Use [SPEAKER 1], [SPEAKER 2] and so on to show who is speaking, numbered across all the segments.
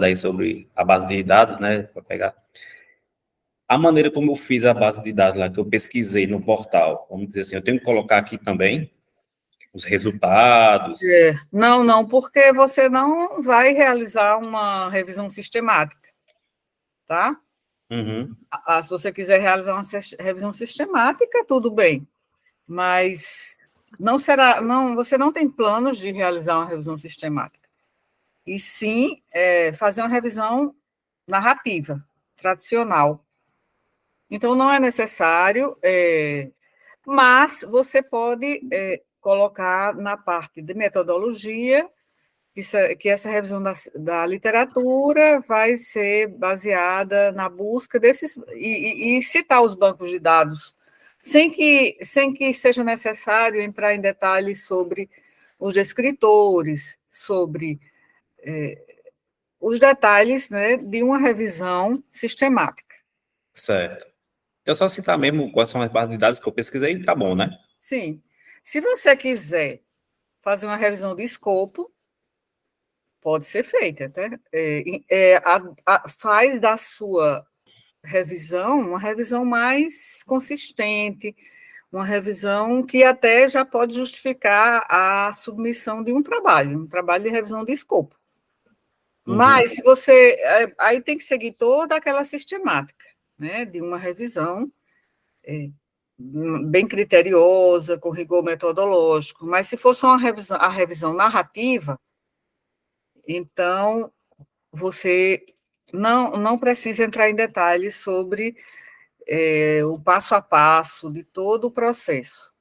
[SPEAKER 1] aí sobre a base de dados, né, para pegar. A maneira como eu fiz a base de dados lá, que eu pesquisei no portal, vamos dizer assim, eu tenho que colocar aqui também os resultados.
[SPEAKER 2] Não, porque você não vai realizar uma revisão sistemática, tá?
[SPEAKER 1] Uhum.
[SPEAKER 2] Se você quiser realizar uma revisão sistemática, tudo bem, mas não será, não, você não tem planos de realizar uma revisão sistemática, e sim fazer uma revisão narrativa, tradicional. Então, não é necessário, mas você pode colocar na parte de metodologia que essa revisão da literatura vai ser baseada na busca desses, e citar os bancos de dados, sem que seja necessário entrar em detalhes sobre os escritores, sobre os detalhes, né, de uma revisão sistemática.
[SPEAKER 1] Certo. Então, só citar mesmo quais são as bases de dados que eu pesquisei, tá bom, né?
[SPEAKER 2] Sim. Se você quiser fazer uma revisão de escopo, pode ser feita, tá? Faz da sua revisão uma revisão mais consistente, uma revisão que até já pode justificar a submissão de um trabalho de revisão de escopo. Mas se você aí tem que seguir toda aquela sistemática, né, de uma revisão bem criteriosa, com rigor metodológico. Mas se fosse a revisão narrativa, então você não precisa entrar em detalhes sobre o passo a passo de todo o processo.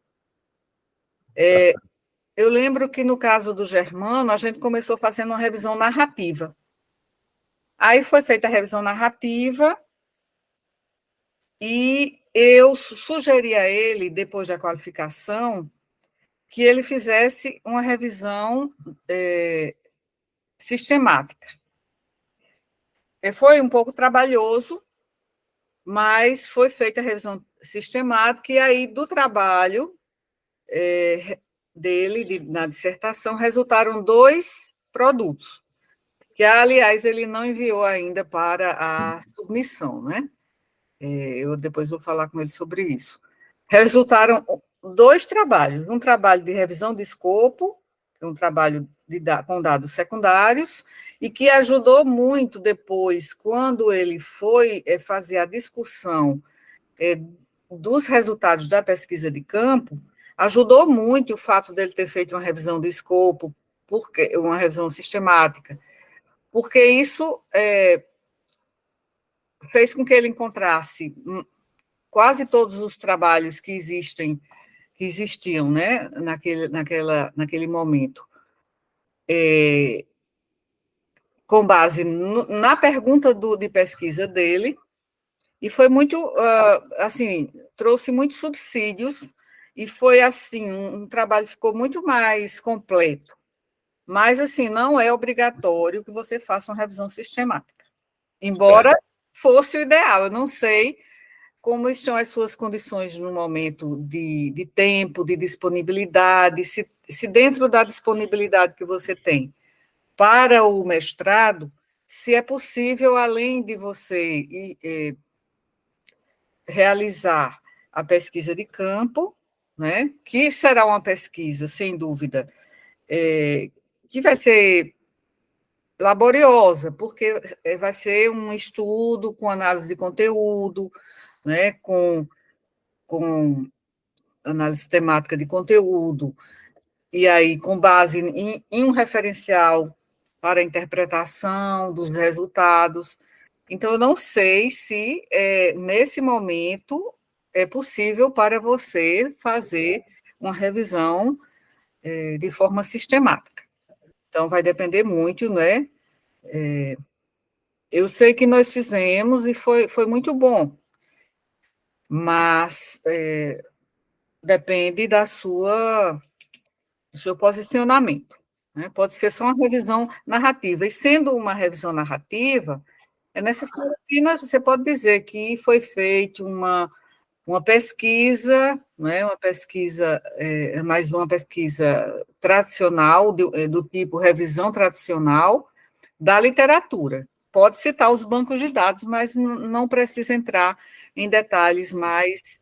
[SPEAKER 2] Eu lembro que, no caso do Germano, a gente começou fazendo uma revisão narrativa. Aí foi feita a revisão narrativa e eu sugeri a ele, depois da qualificação, que ele fizesse uma revisão sistemática. Foi um pouco trabalhoso, mas foi feita a revisão sistemática, e aí do trabalho dele, na dissertação, resultaram 2 produtos, que, aliás, ele não enviou ainda para a submissão, né? Eu depois vou falar com ele sobre isso. Resultaram 2 trabalhos, um trabalho de revisão de escopo, um trabalho com dados secundários, e que ajudou muito depois, quando ele foi fazer a discussão dos resultados da pesquisa de campo, ajudou muito o fato dele ter feito uma revisão de escopo, uma revisão sistemática, porque isso fez com que ele encontrasse quase todos os trabalhos que existiam, né, naquele momento, com base na pergunta de pesquisa dele, e foi muito, assim, trouxe muitos subsídios, e foi, assim, um trabalho que ficou muito mais completo. Mas, assim, não é obrigatório que você faça uma revisão sistemática, embora fosse o ideal. Eu não sei como estão as suas condições no momento de tempo, de disponibilidade, se dentro da disponibilidade que você tem para o mestrado, se é possível, além de você realizar a pesquisa de campo, né, que será uma pesquisa, sem dúvida, que vai ser laboriosa, porque vai ser um estudo com análise de conteúdo, né, com análise temática de conteúdo, e aí com base em um referencial para a interpretação dos resultados. Então, eu não sei se, nesse momento, é possível para você fazer uma revisão de forma sistemática. Então, vai depender muito, né? Eu sei que nós fizemos e foi muito bom, mas depende do seu posicionamento, né? Pode ser só uma revisão narrativa, e sendo uma revisão narrativa, é necessário que você pode dizer que foi feita uma pesquisa, né, mais uma pesquisa tradicional, do tipo revisão tradicional, da literatura. Pode citar os bancos de dados, mas não precisa entrar em detalhes mais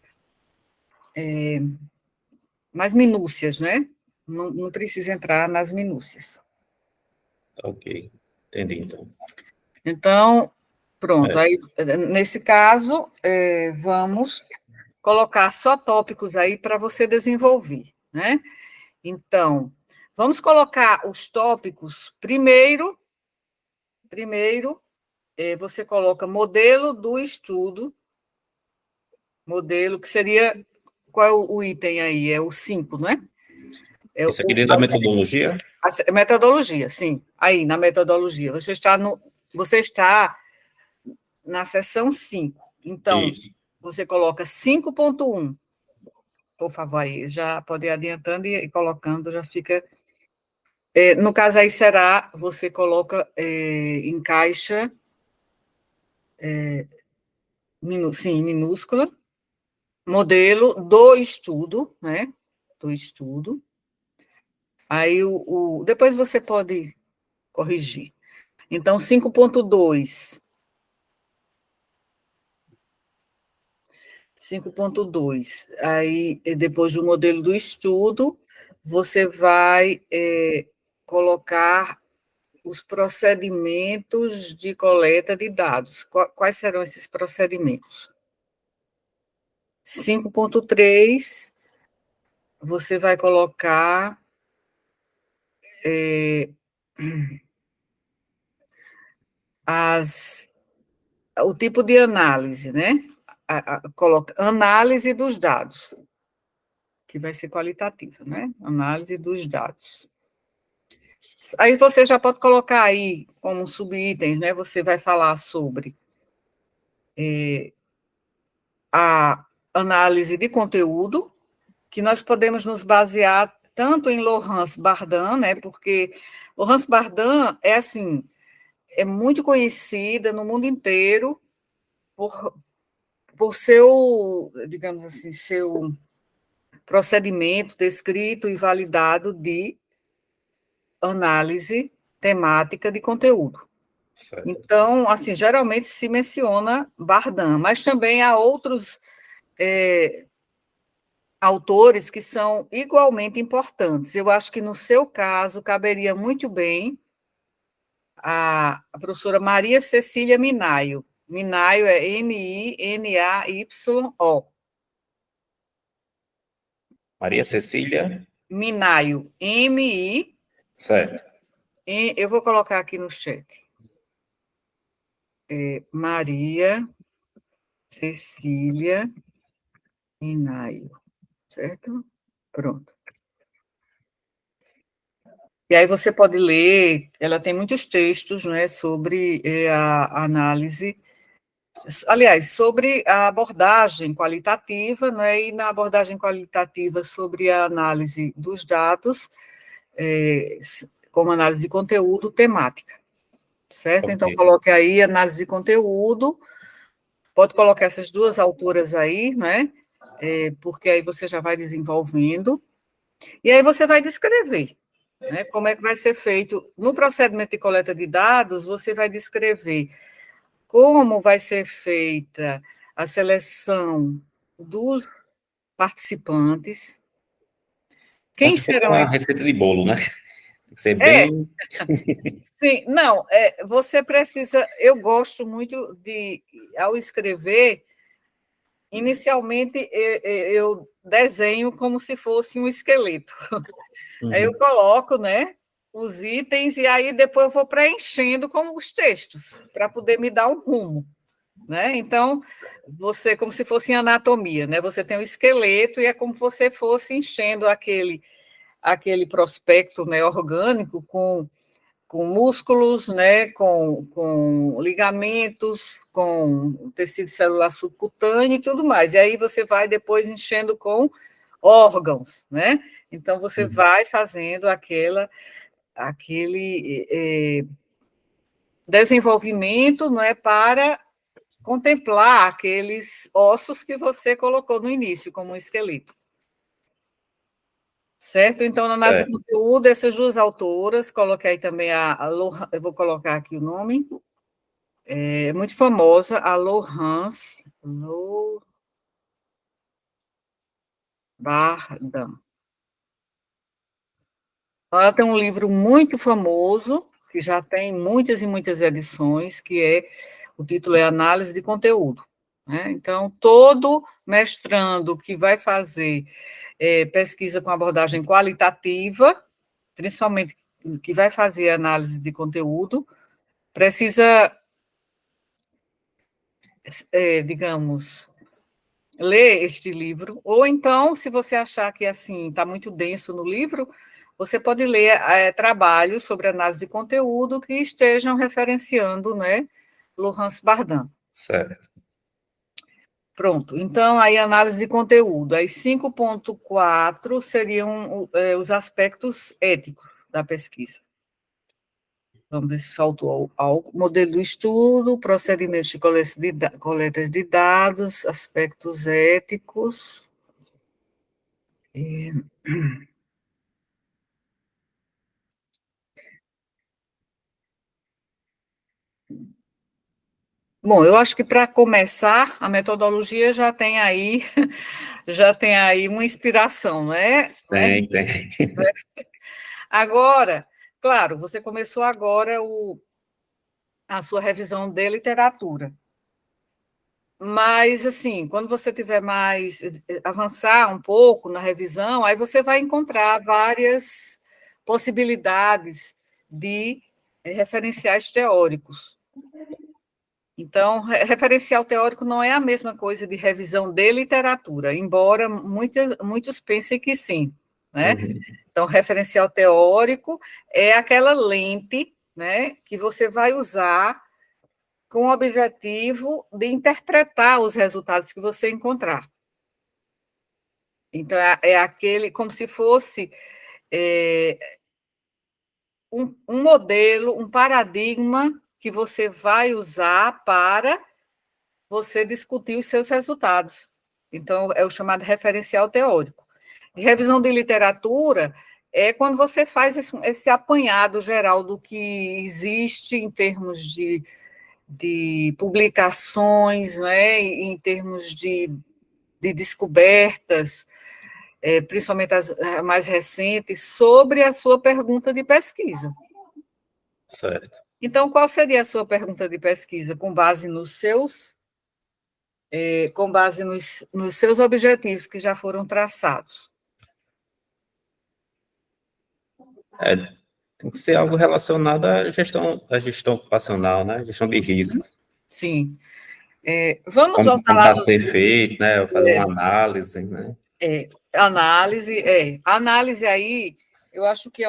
[SPEAKER 2] minúcias, né? Não precisa entrar nas minúcias.
[SPEAKER 1] Ok, entendi, então.
[SPEAKER 2] Então, pronto. Aí, nesse caso, vamos colocar só tópicos aí para você desenvolver, né? Então, vamos colocar os tópicos primeiro, você coloca modelo do estudo, modelo que seria, qual é o item aí? É o 5, não é?
[SPEAKER 1] Isso aqui dentro da metodologia?
[SPEAKER 2] A metodologia, sim. Aí, na metodologia. Você está na seção 5. Então,
[SPEAKER 1] Isso.
[SPEAKER 2] você coloca 5.1. Por favor, aí, já pode ir adiantando e colocando, já fica... no caso aí será, você coloca em caixa, sim, minúscula, modelo do estudo, né? Do estudo. Aí, depois você pode corrigir. Então, 5.2. 5.2. Aí, depois do modelo do estudo, você vai colocar os procedimentos de coleta de dados. Quais serão esses procedimentos? 5.3, você vai colocar o tipo de análise, né? Coloca análise dos dados, que vai ser qualitativa, né? Análise dos dados. Aí você já pode colocar aí como subitens, né? Você vai falar sobre a análise de conteúdo, que nós podemos nos basear tanto em Laurence Bardin, né? Porque Laurence Bardin é assim, é muito conhecida no mundo inteiro por seu, digamos assim, seu procedimento descrito e validado de análise temática de conteúdo.
[SPEAKER 1] Certo.
[SPEAKER 2] Então, assim, geralmente se menciona Bardin, mas também há outros autores que são igualmente importantes. Eu acho que, no seu caso, caberia muito bem a professora Maria Cecília Minayo. Minayo é Minayo.
[SPEAKER 1] Maria Cecília?
[SPEAKER 2] Minayo, M-I.
[SPEAKER 1] Certo.
[SPEAKER 2] Eu vou colocar aqui no chat. Maria Cecília Minayo, certo? Pronto. E aí você pode ler, ela tem muitos textos, né, sobre a análise, aliás, sobre a abordagem qualitativa, né, e na abordagem qualitativa sobre a análise dos dados, como análise de conteúdo temática, certo?
[SPEAKER 1] Ok.
[SPEAKER 2] Então, coloque aí análise de conteúdo, pode colocar essas duas autoras aí, né, porque aí você já vai desenvolvendo, e aí você vai descrever. Né? Como é que vai ser feito? No procedimento de coleta de dados, você vai descrever como vai ser feita a seleção dos participantes,
[SPEAKER 1] Como
[SPEAKER 2] quem
[SPEAKER 1] se fosse
[SPEAKER 2] serão
[SPEAKER 1] uma
[SPEAKER 2] esses?
[SPEAKER 1] receita de bolo, né? Tem que ser
[SPEAKER 2] É,
[SPEAKER 1] bem...
[SPEAKER 2] sim, não, você precisa, eu gosto muito de, ao escrever, inicialmente eu desenho como se fosse um esqueleto. Aí eu coloco, né, os itens e aí depois eu vou preenchendo com os textos para poder me dar um rumo, né? Então, você como se fosse em anatomia, né? Você tem o esqueleto e é como se você fosse enchendo aquele prospecto, né, orgânico com músculos, né, com ligamentos, com tecido celular subcutâneo e tudo mais. E aí você vai depois enchendo com órgãos, né? Então, você vai fazendo aquele desenvolvimento, não é, para contemplar aqueles ossos que você colocou no início, como um esqueleto. certo? Então, na análise de
[SPEAKER 1] Certo.
[SPEAKER 2] conteúdo, essas duas autoras, coloquei aí também eu vou colocar aqui o nome, é muito famosa, a Laurence Bardhan. Ela tem um livro muito famoso, que já tem muitas e muitas edições, o título é Análise de Conteúdo. Né? Então, todo mestrando que vai fazer pesquisa com abordagem qualitativa, principalmente que vai fazer análise de conteúdo, precisa, digamos, ler este livro, ou então, se você achar que assim está muito denso no livro, você pode ler trabalhos sobre análise de conteúdo que estejam referenciando, né, Laurence Bardhan.
[SPEAKER 1] Certo.
[SPEAKER 2] Pronto, então, aí análise de conteúdo. Aí 5.4 seriam os aspectos éticos da pesquisa. Vamos ver se faltou algo. Modelo do estudo, procedimentos de coleta de dados, aspectos éticos. Bom, eu acho que para começar, a metodologia já tem aí uma inspiração, né?
[SPEAKER 1] Tem.
[SPEAKER 2] Agora, claro, você começou agora a sua revisão de literatura. Mas, assim, quando você tiver avançar um pouco na revisão, aí você vai encontrar várias possibilidades de referenciais teóricos. Então, referencial teórico não é a mesma coisa de revisão de literatura, embora muitos pensem que sim, né?
[SPEAKER 1] Uhum.
[SPEAKER 2] Então, referencial teórico é aquela lente, né, que você vai usar com o objetivo de interpretar os resultados que você encontrar. Então, é aquele, como se fosse um modelo, um paradigma que você vai usar para você discutir os seus resultados. Então, é o chamado referencial teórico. E revisão de literatura é quando você faz esse apanhado geral do que existe em termos de publicações, né, em termos de descobertas, principalmente as mais recentes, sobre a sua pergunta de pesquisa.
[SPEAKER 1] Certo.
[SPEAKER 2] Então, qual seria a sua pergunta de pesquisa com base nos seus objetivos que já foram traçados?
[SPEAKER 1] Tem que ser algo relacionado à gestão ocupacional, né? Gestão de risco.
[SPEAKER 2] Sim. Vamos
[SPEAKER 1] Como
[SPEAKER 2] voltar lá
[SPEAKER 1] está a
[SPEAKER 2] no...
[SPEAKER 1] ser feito, né? Fazer uma análise, né?
[SPEAKER 2] Análise aí, eu acho que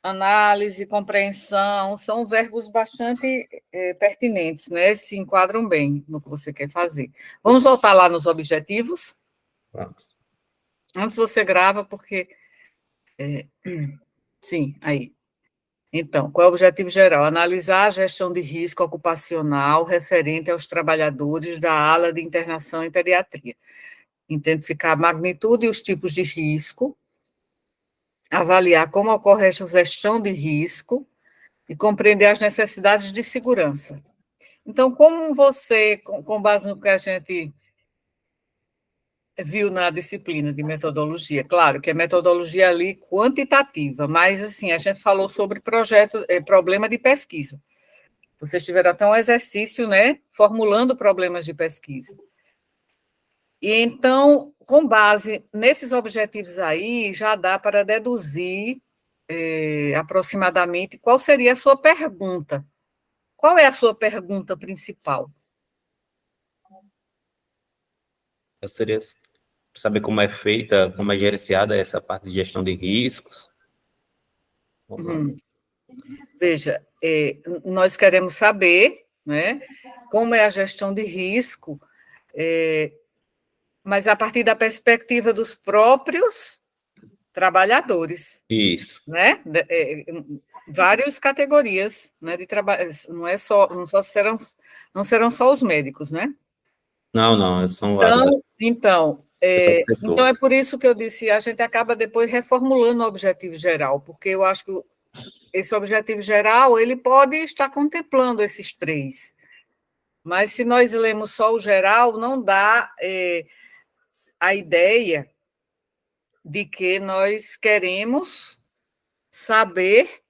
[SPEAKER 2] análise, compreensão, são verbos bastante pertinentes, né? Se enquadram bem no que você quer fazer. Vamos voltar lá nos objetivos?
[SPEAKER 1] Vamos.
[SPEAKER 2] Antes você grava, porque... sim, aí. Então, qual é o objetivo geral? Analisar a gestão de risco ocupacional referente aos trabalhadores da ala de internação em pediatria. Identificar a magnitude e os tipos de risco, avaliar como ocorre essa gestão de risco e compreender as necessidades de segurança. Então, como você, com base no que a gente viu na disciplina de metodologia, claro que é metodologia ali quantitativa, mas assim, a gente falou sobre problema de pesquisa. Vocês tiveram até um exercício, né, formulando problemas de pesquisa. E então, com base nesses objetivos aí, já dá para deduzir aproximadamente qual seria a sua pergunta. Qual é a sua pergunta principal?
[SPEAKER 1] Eu seria saber como é feita, como é gerenciada essa parte de gestão de riscos.
[SPEAKER 2] Veja, nós queremos saber, né, como é a gestão de risco, mas a partir da perspectiva dos próprios trabalhadores.
[SPEAKER 1] Isso.
[SPEAKER 2] Né? Várias categorias, né, de trabalho, não serão só os médicos, né?
[SPEAKER 1] Não, são vários.
[SPEAKER 2] Então, Então, é por isso que eu disse, a gente acaba depois reformulando o objetivo geral, porque eu acho que esse objetivo geral, ele pode estar contemplando esses três, mas se nós lemos só o geral, não dá a ideia de que nós queremos saber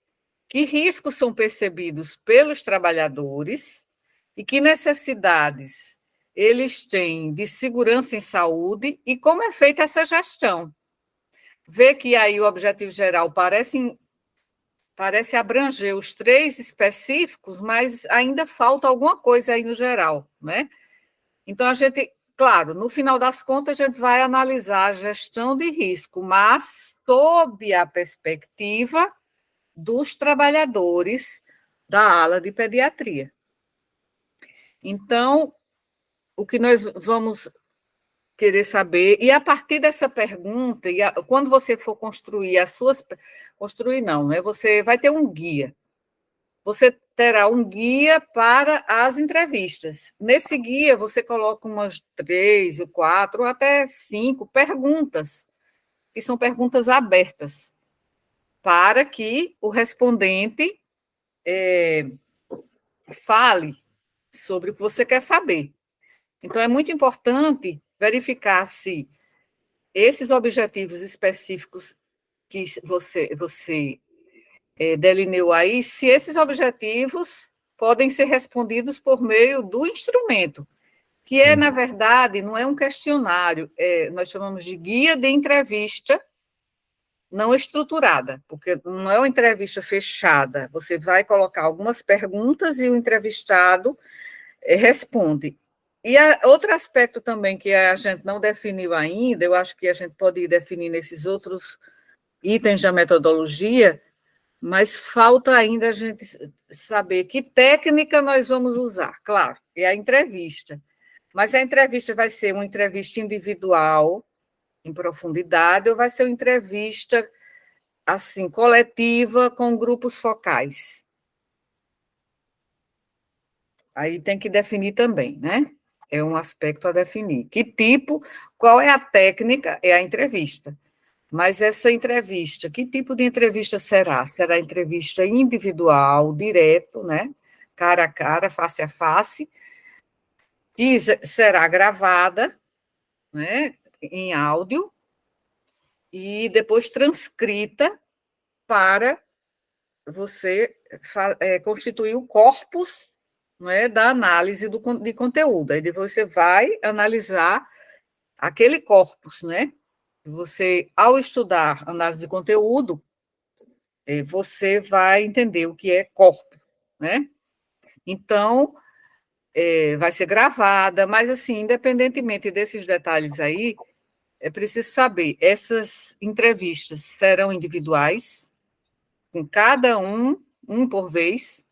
[SPEAKER 2] que riscos são percebidos pelos trabalhadores e que necessidades eles têm de segurança em saúde e como é feita essa gestão. Vê que aí o objetivo geral parece abranger os três específicos, mas ainda falta alguma coisa aí no geral, né? Então, a gente, claro, no final das contas, a gente vai analisar a gestão de risco, mas sob a perspectiva dos trabalhadores da ala de pediatria. Então, o que nós vamos querer saber, e a partir dessa pergunta, quando você for construir as suas. Construir não, né? Você vai ter um guia. Você terá um guia para as entrevistas. Nesse guia, você coloca umas 3, 4, ou até 5 perguntas, que são perguntas abertas, para que o respondente fale sobre o que você quer saber. Então, é muito importante verificar se esses objetivos específicos que você delineou aí, se esses objetivos podem ser respondidos por meio do instrumento, que é, na verdade, não é um questionário, nós chamamos de guia de entrevista não estruturada, porque não é uma entrevista fechada, você vai colocar algumas perguntas e o entrevistado responde. E outro aspecto também que a gente não definiu ainda, eu acho que a gente pode ir definir nesses outros itens da metodologia, mas falta ainda a gente saber que técnica nós vamos usar. Claro, é a entrevista, mas a entrevista vai ser uma entrevista individual, em profundidade, ou vai ser uma entrevista assim, coletiva, com grupos focais. Aí tem que definir também, né? É um aspecto a definir. Que tipo, qual é a técnica? É a entrevista. Mas essa entrevista, que tipo de entrevista será? Será entrevista individual, direto, né? Cara a cara, face a face, que será gravada, né? Em áudio, e depois transcrita para você constituir o corpus, né, da análise de conteúdo. Aí depois você vai analisar aquele corpus, né? Você, ao estudar análise de conteúdo, você vai entender o que é corpus, né? Então, vai ser gravada, mas, assim, independentemente desses detalhes aí, é preciso saber, essas entrevistas serão individuais, com cada um por vez.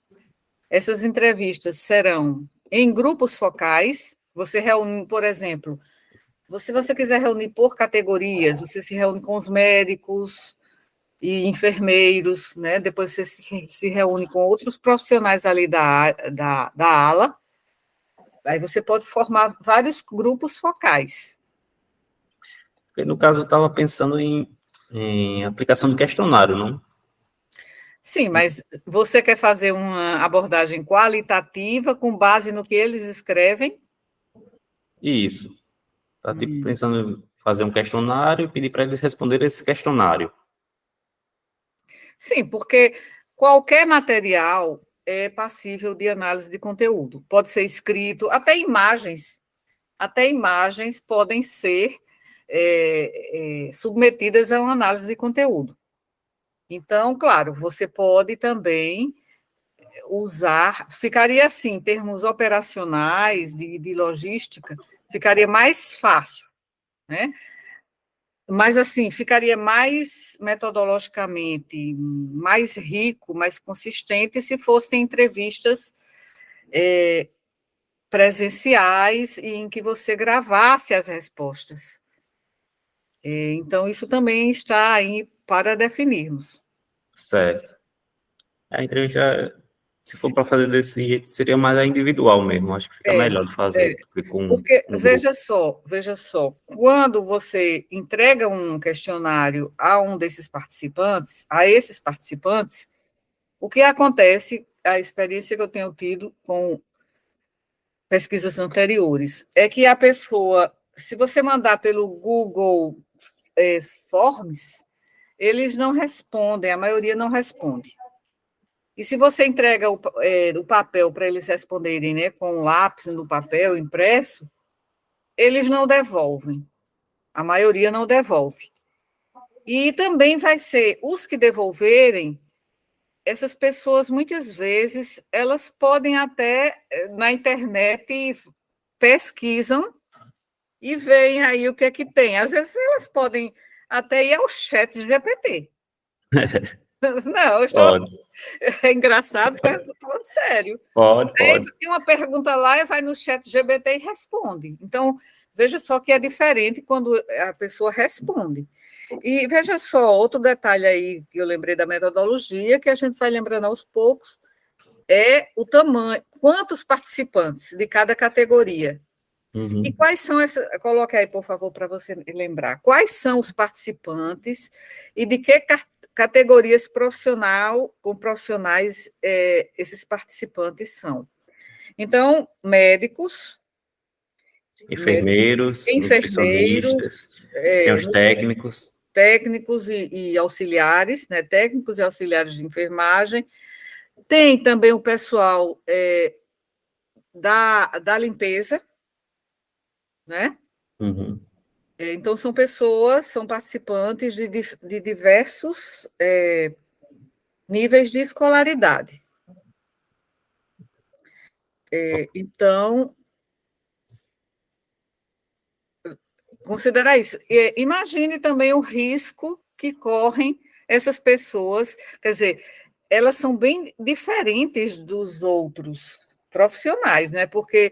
[SPEAKER 2] Essas entrevistas serão em grupos focais. Você reúne, por exemplo, se você quiser reunir por categorias, você se reúne com os médicos e enfermeiros, né? Depois você se reúne com outros profissionais ali da ala. Aí você pode formar vários grupos focais.
[SPEAKER 1] Porque, no caso, eu estava pensando em aplicação de questionário, não?
[SPEAKER 2] Sim, mas você quer fazer uma abordagem qualitativa com base no que eles escrevem?
[SPEAKER 1] Isso. Tá tipo pensando em fazer um questionário e pedir para eles responderem esse questionário.
[SPEAKER 2] Sim, porque qualquer material é passível de análise de conteúdo. Pode ser escrito, até imagens podem ser submetidas a uma análise de conteúdo. Então, claro, você pode também usar, ficaria assim, em termos operacionais, de logística, ficaria mais fácil, né? Mas, assim, ficaria mais metodologicamente, mais rico, mais consistente, se fossem entrevistas presenciais e em que você gravasse as respostas. Então, isso também está aí para definirmos.
[SPEAKER 1] Certo. A entrevista Se for para fazer desse jeito, seria mais a individual mesmo. Acho que fica melhor de fazer do que
[SPEAKER 2] porque,
[SPEAKER 1] no grupo.
[SPEAKER 2] veja só, quando você entrega um questionário a um desses participantes, a esses participantes, o que acontece, a experiência que eu tenho tido com pesquisas anteriores, é que a pessoa, se você mandar pelo Google Forms, eles não respondem, a maioria não responde. E se você entrega o papel para eles responderem, né, com o lápis no papel impresso, eles não devolvem. A maioria não devolve. E também vai ser os que devolverem, essas pessoas, muitas vezes, elas podem até, na internet, pesquisam e veem aí o que é que tem. Às vezes elas podem até ir ao chat GPT. Não, eu estou...
[SPEAKER 1] Pode,
[SPEAKER 2] É engraçado, mas eu estou falando sério.
[SPEAKER 1] pode,
[SPEAKER 2] Aí
[SPEAKER 1] pode.
[SPEAKER 2] tem uma pergunta lá e vai no chat GPT e responde. Então, veja só que é diferente quando a pessoa responde. E veja só, outro detalhe aí que eu lembrei da metodologia, que a gente vai lembrando aos poucos, é o tamanho, quantos participantes de cada categoria. E quais são essas. Coloque aí, por favor, para você lembrar. Quais são os participantes e de que categorias profissionais esses participantes são? Então, médicos,
[SPEAKER 1] Enfermeiros,
[SPEAKER 2] enfermeiros,
[SPEAKER 1] nutricionistas, tem os técnicos.
[SPEAKER 2] técnicos e auxiliares, né? Técnicos e auxiliares de enfermagem. Tem também o pessoal da limpeza, né?
[SPEAKER 1] Uhum.
[SPEAKER 2] Então, são pessoas, são participantes de diversos níveis de escolaridade. Então, considerar isso. Imagine também o risco que correm essas pessoas, quer dizer, elas são bem diferentes dos outros profissionais, né? Porque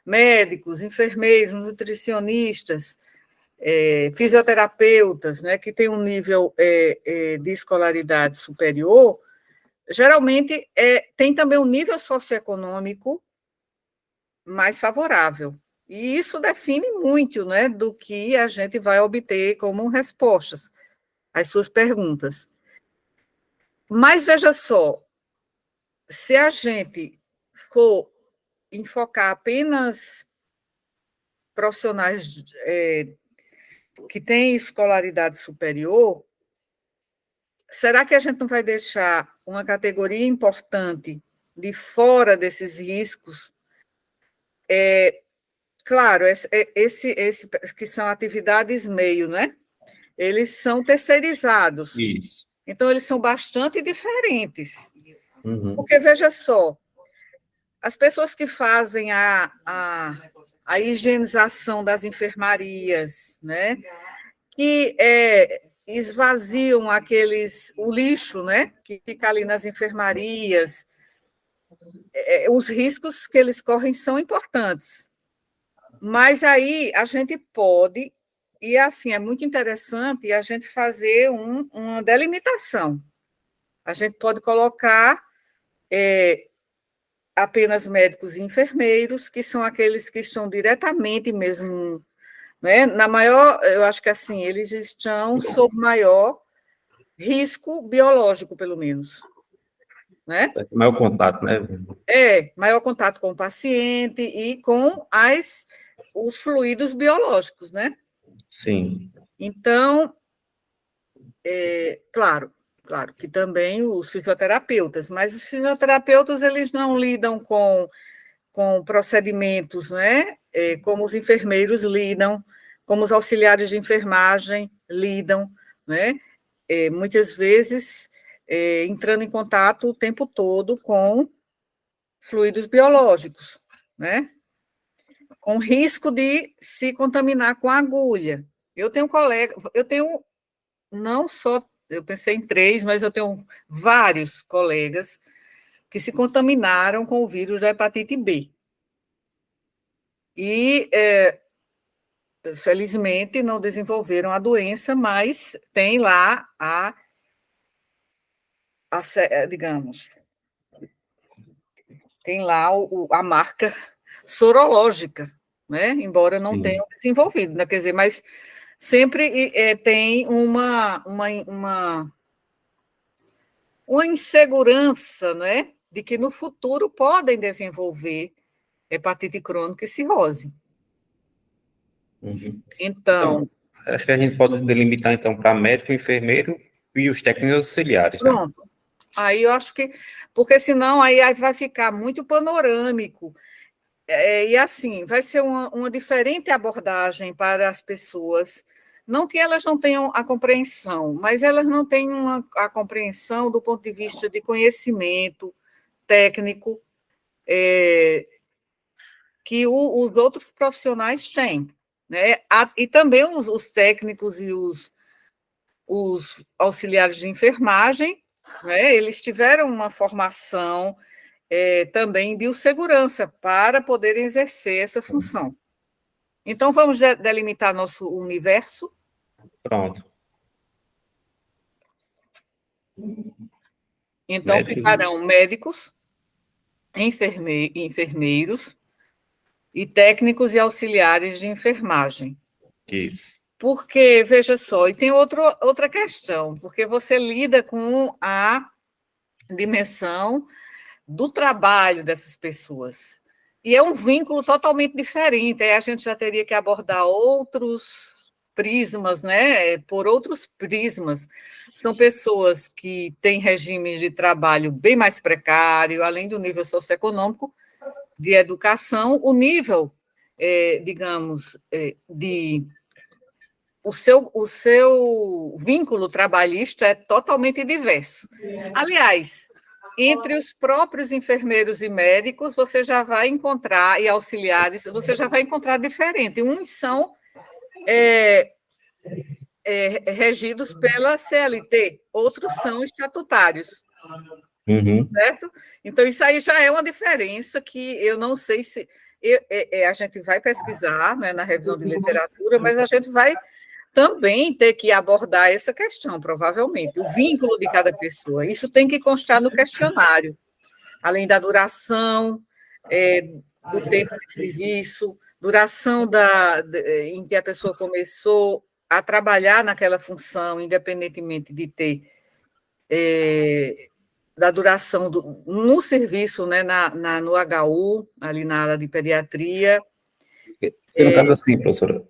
[SPEAKER 2] médicos, enfermeiros, nutricionistas, fisioterapeutas, né, que têm um nível de escolaridade superior, geralmente tem também um nível socioeconômico mais favorável. E isso define muito, né, do que a gente vai obter como respostas às suas perguntas. Mas veja só, se a gente for enfocar apenas profissionais que têm escolaridade superior, será que a gente não vai deixar uma categoria importante de fora desses riscos? Claro, esse que são atividades meio, né? Eles são terceirizados.
[SPEAKER 1] Isso.
[SPEAKER 2] Então, eles são bastante diferentes.
[SPEAKER 1] Uhum.
[SPEAKER 2] Porque, veja só, as pessoas que fazem a higienização das enfermarias, né? Que esvaziam o lixo, né? Que fica ali nas enfermarias, os riscos que eles correm são importantes. Mas aí a gente pode, e assim, é muito interessante a gente fazer uma delimitação. A gente pode colocar apenas médicos e enfermeiros, que são aqueles que estão diretamente mesmo, né? Na maior, eu acho que assim, eles estão sob maior risco biológico, pelo menos, né?
[SPEAKER 1] Certo. Maior contato, né?
[SPEAKER 2] Maior contato com o paciente e com os fluidos biológicos, né?
[SPEAKER 1] Sim.
[SPEAKER 2] Então, claro que também os fisioterapeutas, mas os fisioterapeutas, eles não lidam com procedimentos, né? Como os enfermeiros lidam, como os auxiliares de enfermagem lidam, né? Muitas vezes entrando em contato o tempo todo com fluidos biológicos, né? Com risco de se contaminar com a agulha. Eu tenho não só, eu pensei em 3, mas eu tenho vários colegas que se contaminaram com o vírus da hepatite B. E, felizmente, não desenvolveram a doença, mas tem lá digamos, tem lá a marca sorológica, né? Embora não
[SPEAKER 1] Sim.
[SPEAKER 2] tenham desenvolvido, né? Quer dizer, mas sempre tem uma insegurança, né? De que no futuro podem desenvolver hepatite crônica e cirrose.
[SPEAKER 1] Uhum.
[SPEAKER 2] Então,
[SPEAKER 1] Acho que a gente pode delimitar, então, para médico, enfermeiro e os técnicos auxiliares, né?
[SPEAKER 2] pronto. Aí eu acho que, porque senão aí vai ficar muito panorâmico. E assim, vai ser uma diferente abordagem para as pessoas. Não que elas não tenham a compreensão, mas elas não têm a compreensão do ponto de vista de conhecimento técnico que os outros profissionais têm. Né? E também os técnicos e os auxiliares de enfermagem, né? Eles tiveram uma formação também em biossegurança para poderem exercer essa função. Então, vamos delimitar nosso universo.
[SPEAKER 1] Pronto.
[SPEAKER 2] Então,
[SPEAKER 1] Médicos
[SPEAKER 2] ficarão médicos, enfermeiros e técnicos e auxiliares de enfermagem.
[SPEAKER 1] Isso.
[SPEAKER 2] Porque, veja só, e tem outra questão, porque você lida com a dimensão do trabalho dessas pessoas. E é um vínculo totalmente diferente, aí a gente já teria que abordar outros prismas, né? Por outros prismas. São pessoas que têm regimes de trabalho bem mais precário, além do nível socioeconômico, de educação, o nível, digamos, o seu vínculo trabalhista é totalmente diverso. Aliás, entre os próprios enfermeiros e médicos, você já vai encontrar, e auxiliares, você já vai encontrar diferente. Uns são regidos pela CLT, outros são estatutários,
[SPEAKER 1] Uhum.
[SPEAKER 2] certo? Então, isso aí já é uma diferença que eu não sei se. A gente vai pesquisar, né, na revisão de literatura, mas a gente vai também ter que abordar essa questão, provavelmente, o vínculo de cada pessoa. Isso tem que constar no questionário, além da duração, do tempo de serviço, duração em que a pessoa começou a trabalhar naquela função, independentemente de ter da duração no serviço, né, no HU, ali na área de pediatria.
[SPEAKER 1] Porque no caso assim, professora,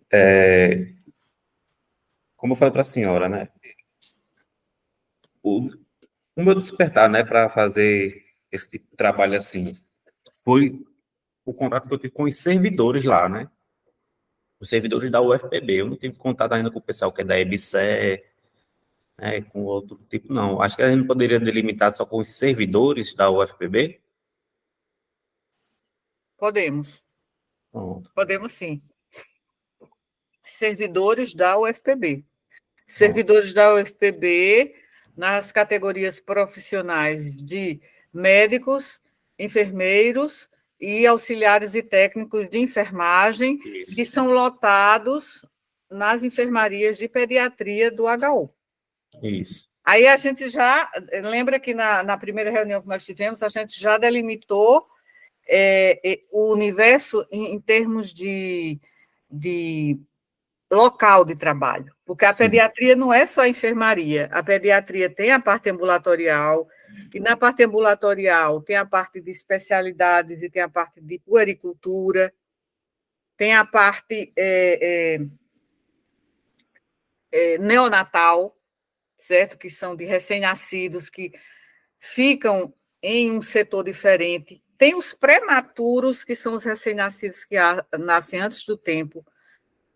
[SPEAKER 1] como eu falei para a senhora, né? O meu despertar, né, para fazer esse tipo de trabalho assim, foi o contato que eu tive com os servidores lá, né? Os servidores da UFPB. Eu não tive contato ainda com o pessoal que é da EBSER, né, com outro tipo, não. Acho que a gente poderia delimitar só com os servidores da UFPB.
[SPEAKER 2] Podemos,
[SPEAKER 1] Pronto,
[SPEAKER 2] podemos sim. Servidores da UFPB.
[SPEAKER 1] pronto.
[SPEAKER 2] Servidores da UFPB nas categorias profissionais de médicos, enfermeiros e auxiliares e técnicos de enfermagem, que
[SPEAKER 1] Isso,
[SPEAKER 2] são lotados nas enfermarias de pediatria do HU.
[SPEAKER 1] isso.
[SPEAKER 2] Aí a gente já, lembra que na primeira reunião que nós tivemos, a gente já delimitou o universo em termos de local de trabalho, porque a
[SPEAKER 1] Sim,
[SPEAKER 2] pediatria não é só a enfermaria, a pediatria tem a parte ambulatorial, e na parte ambulatorial tem a parte de especialidades e tem a parte de puericultura, tem a parte neonatal, certo? Que são de recém-nascidos que ficam em um setor diferente. Tem os prematuros, que são os recém-nascidos que nascem antes do tempo,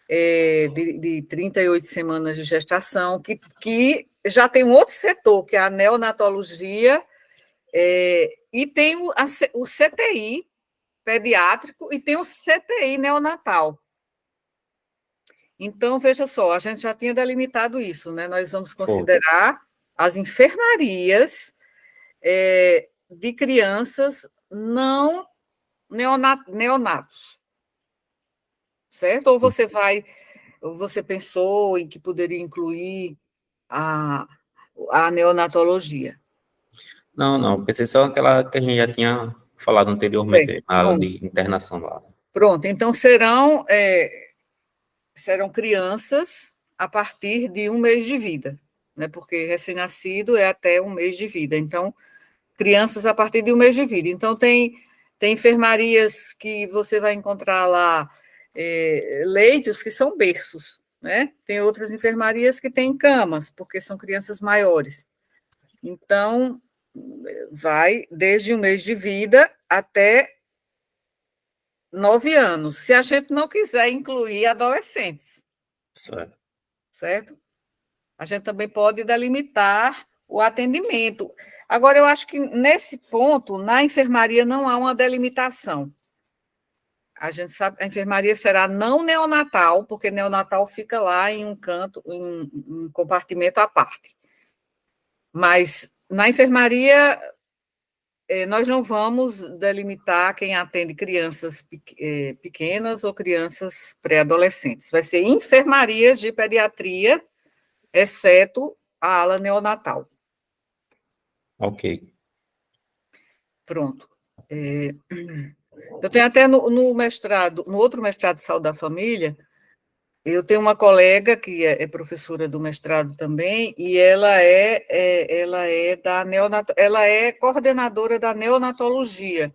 [SPEAKER 2] de 38 semanas de gestação, que já tem um outro setor, que é a neonatologia, e tem o CTI pediátrico e tem o CTI neonatal. Então, veja só, a gente já tinha delimitado isso, né? Nós vamos considerar as enfermarias de crianças não neonatos, certo? Ou você pensou em que poderia incluir a neonatologia?
[SPEAKER 1] Não, não, pensei só aquela que a gente já tinha falado anteriormente, na aula de internação lá.
[SPEAKER 2] Pronto, então serão crianças a partir de 1 mês de vida, né? Porque recém-nascido é até 1 mês de vida. Então, crianças a partir de 1 mês de vida. Então, tem enfermarias que você vai encontrar lá leitos que são berços, né? Tem outras enfermarias que têm camas, porque são crianças maiores. Então, vai desde 1 mês de vida até 9 anos, se a gente não quiser incluir adolescentes. Certo? A gente também pode delimitar o atendimento. Agora, eu acho que nesse ponto, na enfermaria, não há uma delimitação. A gente sabe que a enfermaria será não neonatal, porque neonatal fica lá em um canto, em um compartimento à parte. Mas na enfermaria, nós não vamos delimitar quem atende crianças pequenas ou crianças pré-adolescentes. Vai ser enfermarias de pediatria, exceto a ala neonatal.
[SPEAKER 1] Ok.
[SPEAKER 2] Pronto. Eu tenho até no mestrado, no outro mestrado de saúde da família, eu tenho uma colega que é professora do mestrado também, e ela ela é coordenadora da neonatologia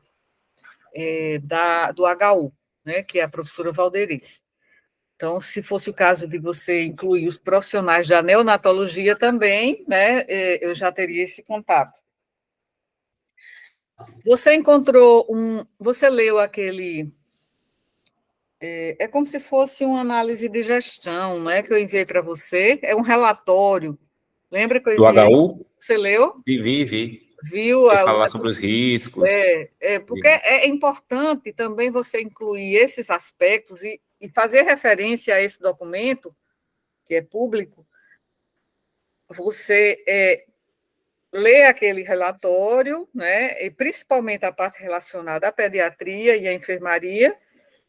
[SPEAKER 2] do HU, né, que é a professora Valderice. Então, se fosse o caso de você incluir os profissionais da neonatologia também, né, eu já teria esse contato. Você leu aquele... É como se fosse uma análise de gestão, né, que eu enviei para você, é um relatório. Lembra que eu enviei?
[SPEAKER 1] Do HU?
[SPEAKER 2] Você leu?
[SPEAKER 1] Vi.
[SPEAKER 2] Viu?
[SPEAKER 1] Falar sobre os riscos.
[SPEAKER 2] Porque é importante também você incluir esses aspectos e fazer referência a esse documento, que é público, você lê aquele relatório, né, e principalmente a parte relacionada à pediatria e à enfermaria,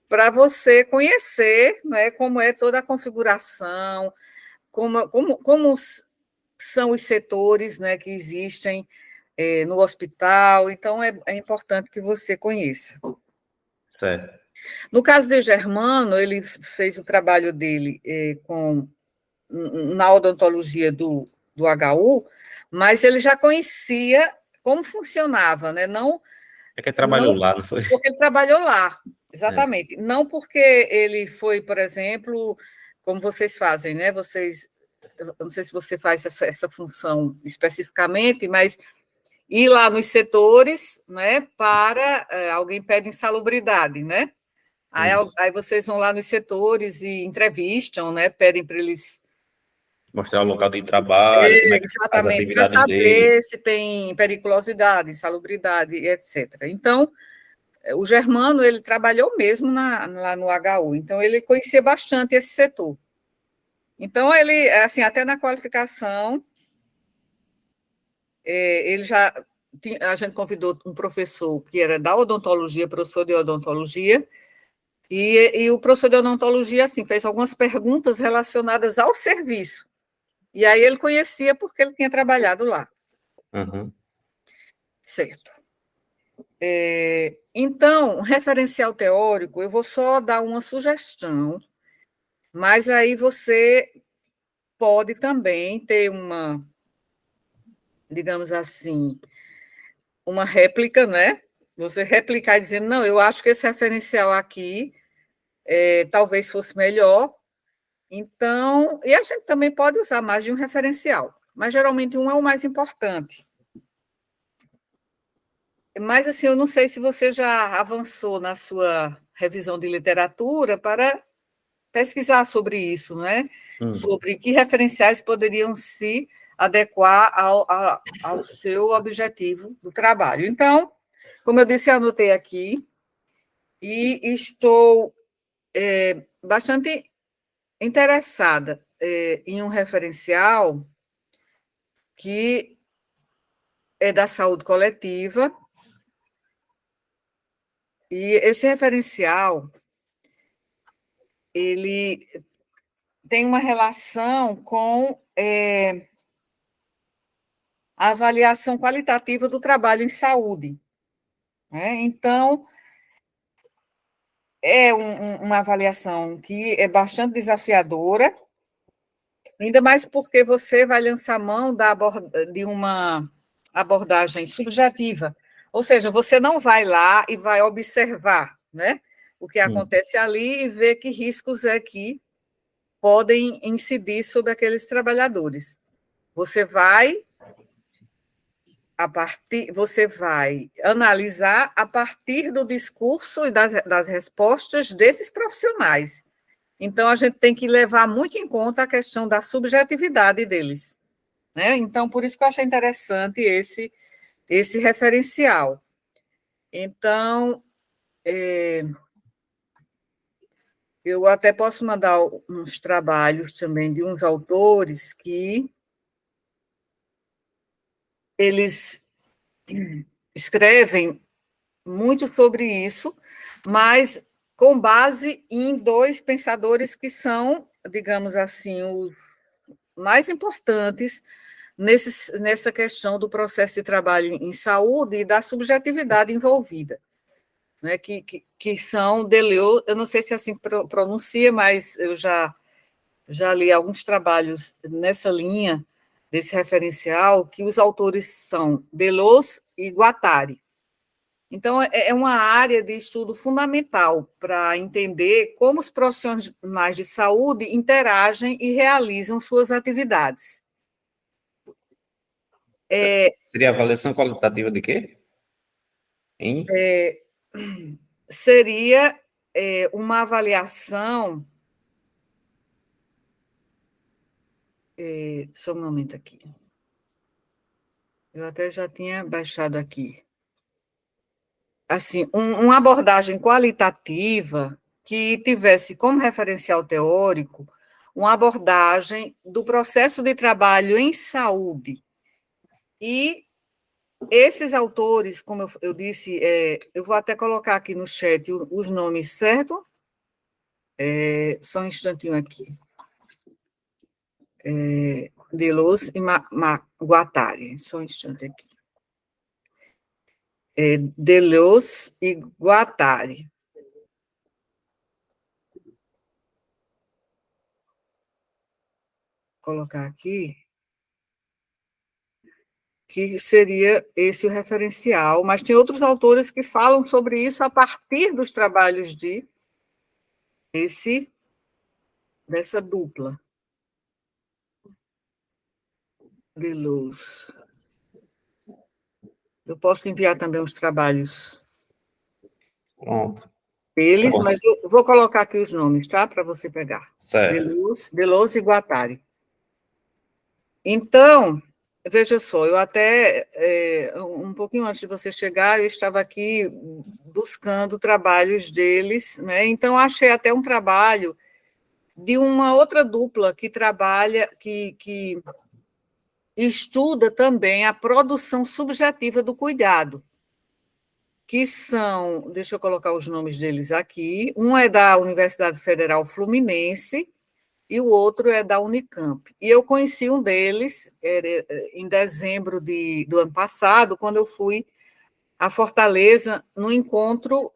[SPEAKER 2] para você conhecer, né, como é toda a configuração, como são os setores, né, que existem no hospital. Então, é importante que você conheça.
[SPEAKER 1] Certo.
[SPEAKER 2] No caso de Germano, ele fez o trabalho dele na odontologia do HU, mas ele já conhecia como funcionava, né? Não,
[SPEAKER 1] que ele trabalhou lá, não foi?
[SPEAKER 2] Porque ele trabalhou lá, exatamente. Não porque ele foi, por exemplo, como vocês fazem, né? Eu não sei se você faz essa função especificamente, mas ir lá nos setores, né? Para alguém pede insalubridade, né? Aí vocês vão lá nos setores e entrevistam, né? Pedem para eles
[SPEAKER 1] mostrar o local de trabalho, como é que faz a
[SPEAKER 2] exatamente, para
[SPEAKER 1] atividade dele.
[SPEAKER 2] saber se tem periculosidade, insalubridade, etc. Então, o Germano, ele trabalhou mesmo lá no HU, então ele conhecia bastante esse setor. Então, ele, assim, até na qualificação, ele já... A gente convidou um professor que era da odontologia, professor de odontologia, e o professor de odontologia, assim, fez algumas perguntas relacionadas ao serviço. E aí ele conhecia porque ele tinha trabalhado lá.
[SPEAKER 1] Uhum.
[SPEAKER 2] Certo. Então, referencial teórico, eu vou só dar uma sugestão, mas aí você pode também ter digamos assim, uma réplica, né? Você replicar e dizer, não, eu acho que esse referencial aqui talvez fosse melhor. Então, e a gente também pode usar mais de um referencial, mas geralmente um é o mais importante. Mas, assim, eu não sei se você já avançou na sua revisão de literatura para pesquisar sobre isso, né? Sobre que referenciais poderiam se adequar ao seu objetivo do trabalho. Então, como eu disse, eu anotei aqui e estou bastante interessada em um referencial que é da saúde coletiva, e esse referencial ele tem uma relação com a avaliação qualitativa do trabalho em saúde. né? Então, é uma avaliação que é bastante desafiadora, ainda mais porque você vai lançar mão de uma abordagem subjetiva, ou seja, você não vai lá e vai observar, né, o que acontece ali e ver que riscos é que podem incidir sobre aqueles trabalhadores. Você vai analisar a partir do discurso e das respostas desses profissionais. Então, a gente tem que levar muito em conta a questão da subjetividade deles, né? Então, por isso que eu achei interessante esse referencial. Então, eu até posso mandar uns trabalhos também de uns autores que eles escrevem muito sobre isso, mas com base em dois pensadores que são, digamos assim, os mais importantes nessa questão do processo de trabalho em saúde e da subjetividade envolvida, né, que são Deleuze, eu não sei se é assim pronuncia, mas eu já li alguns trabalhos nessa linha, desse referencial, que os autores são Deleuze e Guattari. Então, é uma área de estudo fundamental para entender como os profissionais de saúde interagem e realizam suas atividades.
[SPEAKER 1] Seria avaliação qualitativa de quê?
[SPEAKER 2] Seria uma avaliação. Só um momento aqui. Eu até já tinha baixado aqui. Assim, uma abordagem qualitativa que tivesse como referencial teórico uma abordagem do processo de trabalho em saúde. E esses autores, como eu disse, eu vou até colocar aqui no chat os nomes, certo? Só um instantinho aqui. Deleuze e Guattari, só um instante aqui. Deleuze e Guattari. Vou colocar aqui, que seria esse o referencial, mas tem outros autores que falam sobre isso a partir dos trabalhos dessa dupla. Deleuze. Eu posso enviar também os trabalhos
[SPEAKER 1] Pronto.
[SPEAKER 2] deles, mas eu vou colocar aqui os nomes, tá? Para você pegar.
[SPEAKER 1] Certo.
[SPEAKER 2] Deleuze e Guattari. Então, veja só, eu até, um pouquinho antes de você chegar, eu estava aqui buscando trabalhos deles, né? Então, achei até um trabalho de uma outra dupla que trabalha, que estuda também a produção subjetiva do cuidado, que são, deixa eu colocar os nomes deles aqui, um é da Universidade Federal Fluminense e o outro é da Unicamp. E eu conheci um deles em dezembro do ano passado, quando eu fui a Fortaleza no encontro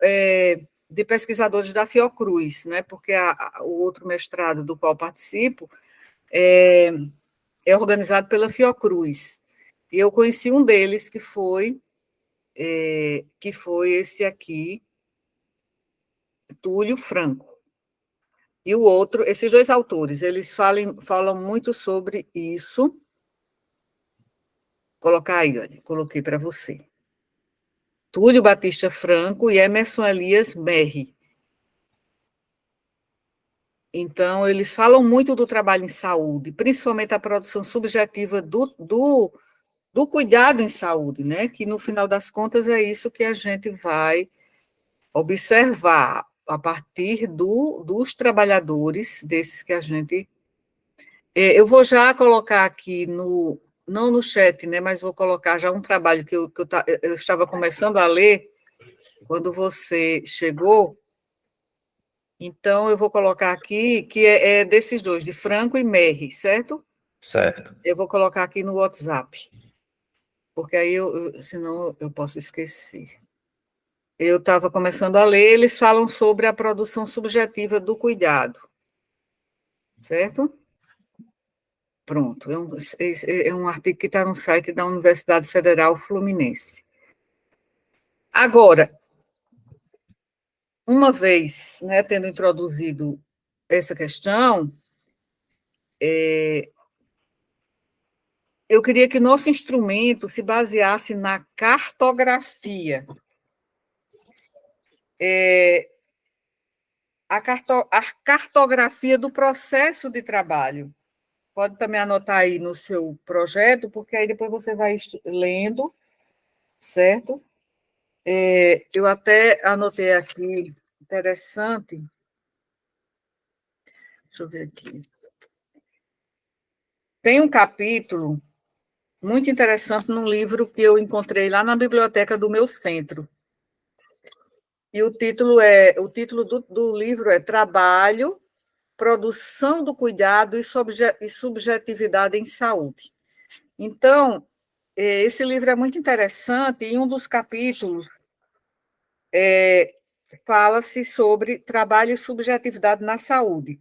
[SPEAKER 2] de pesquisadores da Fiocruz, né? Porque o outro mestrado do qual participo é organizado pela Fiocruz. E eu conheci um deles que foi esse aqui, Túlio Franco. E o outro, esses dois autores, eles falam muito sobre isso. Vou colocar aí, olha, coloquei para você. Túlio Batista Franco e Emerson Elias Merri. Então, eles falam muito do trabalho em saúde, principalmente a produção subjetiva do cuidado em saúde, né? Que, no final das contas, é isso que a gente vai observar a partir dos trabalhadores, desses que a gente... Eu vou já colocar aqui, não no chat, né, mas vou colocar já um trabalho que eu estava começando a ler quando você chegou. Então, eu vou colocar aqui, que é desses dois, de Franco e Merri, certo?
[SPEAKER 1] Certo.
[SPEAKER 2] Eu vou colocar aqui no WhatsApp, porque aí, senão eu posso esquecer. eu estava começando a ler, eles falam sobre a produção subjetiva do cuidado, certo? Pronto, é um artigo que está no site da Universidade Federal Fluminense. Agora, uma vez, né, tendo introduzido essa questão, eu queria que nosso instrumento se baseasse na cartografia. A cartografia do processo de trabalho. Pode também anotar aí no seu projeto, porque aí depois você vai lendo, certo? Eu até anotei aqui, interessante. Deixa eu ver aqui. Tem um capítulo muito interessante num livro que eu encontrei lá na biblioteca do meu centro. E o título do livro é Trabalho, Produção do Cuidado e Subjetividade em Saúde. Então, esse livro é muito interessante, e um dos capítulos fala-se sobre trabalho e subjetividade na saúde.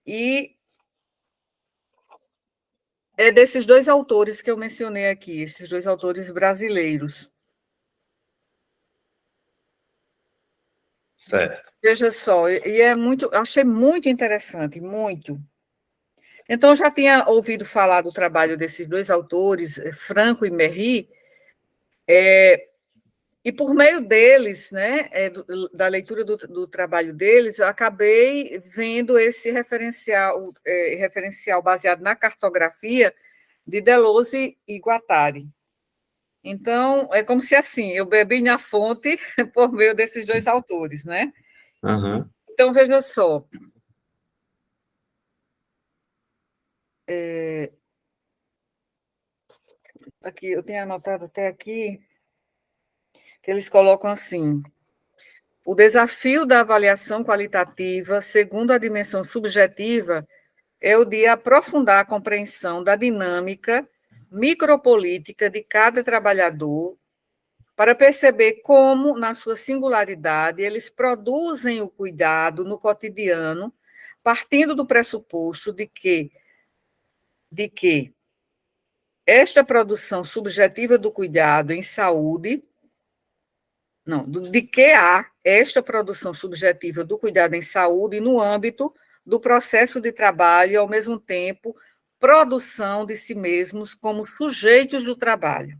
[SPEAKER 2] E é desses dois autores que eu mencionei aqui, esses dois autores brasileiros.
[SPEAKER 1] Certo.
[SPEAKER 2] Veja só, achei muito interessante, muito. Então, eu já tinha ouvido falar do trabalho desses dois autores, Franco e Merri, e por meio deles, né, da leitura do trabalho deles, eu acabei vendo esse referencial baseado na cartografia de Deleuze e Guattari. Então, é como se assim, eu bebi na fonte por meio desses dois autores, né?
[SPEAKER 1] Uhum.
[SPEAKER 2] Então, veja só. Aqui, eu tenho anotado até aqui, que eles colocam assim: o desafio da avaliação qualitativa, segundo a dimensão subjetiva, é o de aprofundar a compreensão da dinâmica micropolítica de cada trabalhador para perceber como, na sua singularidade, eles produzem o cuidado no cotidiano, partindo do pressuposto de que esta produção subjetiva do cuidado em saúde, de que há esta produção subjetiva do cuidado em saúde no âmbito do processo de trabalho e, ao mesmo tempo, produção de si mesmos como sujeitos do trabalho.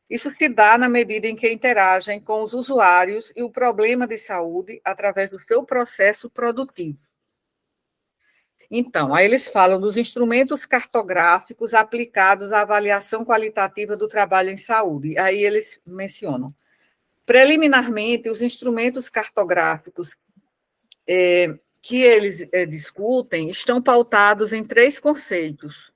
[SPEAKER 2] Isso se dá na medida em que interagem com os usuários e o problema de saúde através do seu processo produtivo. Então, aí eles falam dos instrumentos cartográficos aplicados à avaliação qualitativa do trabalho em saúde. Aí eles mencionam, preliminarmente, os instrumentos cartográficos que eles discutem estão pautados em 3 conceitos,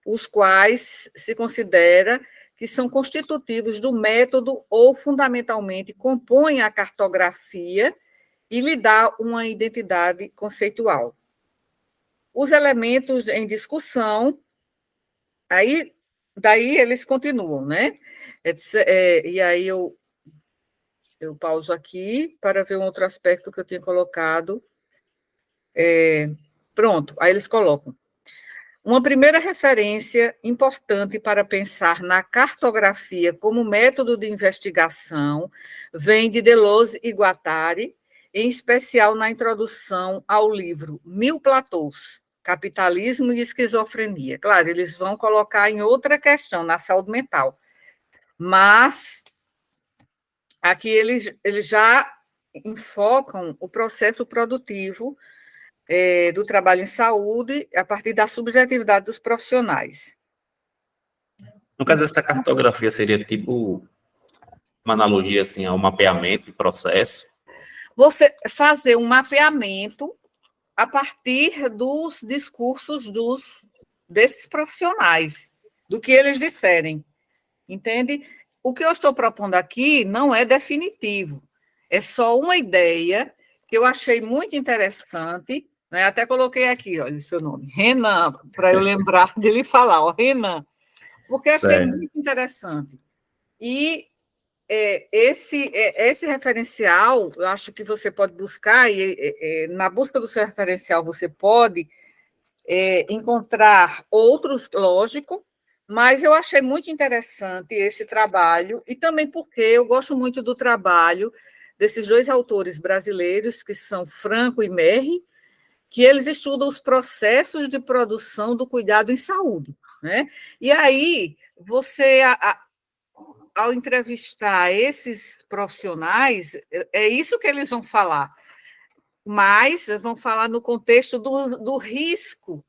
[SPEAKER 2] os quais se considera que são constitutivos do método ou, fundamentalmente, compõem a cartografia e lhe dá uma identidade conceitual. Os elementos em discussão, daí eles continuam, né? E aí eu pauso aqui para ver um outro aspecto que eu tinha colocado. Pronto, aí eles colocam. Uma primeira referência importante para pensar na cartografia como método de investigação vem de Deleuze e Guattari, em especial na introdução ao livro Mil Platôs, Capitalismo e Esquizofrenia. Claro, eles vão colocar em outra questão, na saúde mental, mas aqui eles já enfocam o processo produtivo do trabalho em saúde a partir da subjetividade dos profissionais.
[SPEAKER 1] No caso dessa cartografia, seria tipo uma analogia assim, ao mapeamento de processo?
[SPEAKER 2] Você fazer um mapeamento a partir dos discursos desses profissionais, do que eles disserem, entende? O que eu estou propondo aqui não é definitivo, é só uma ideia que eu achei muito interessante, né? Até coloquei aqui, olha o seu nome, Renan, para eu lembrar dele falar, Renan, porque achei muito interessante. E esse referencial, eu acho que você pode buscar, e na busca do seu referencial você pode encontrar outros, lógico, mas eu achei muito interessante esse trabalho, e também porque eu gosto muito do trabalho desses dois autores brasileiros, que são Franco e Merri, que eles estudam os processos de produção do cuidado em saúde, né? E aí, você, ao entrevistar esses profissionais, é isso que eles vão falar, mas vão falar no contexto do risco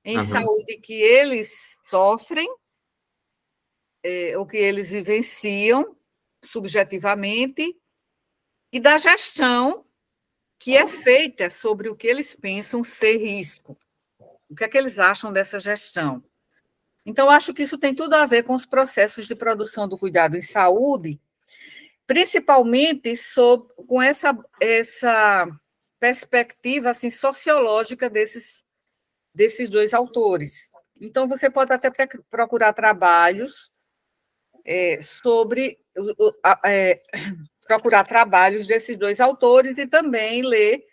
[SPEAKER 2] em saúde que eles sofrem, ou que eles vivenciam subjetivamente, e da gestão que é feita sobre o que eles pensam ser risco. O que é que eles acham dessa gestão? Então, acho que isso tem tudo a ver com os processos de produção do cuidado em saúde, principalmente com essa perspectiva assim, sociológica desses dois autores. Então, você pode até procurar trabalhos procurar trabalhos desses dois autores e também ler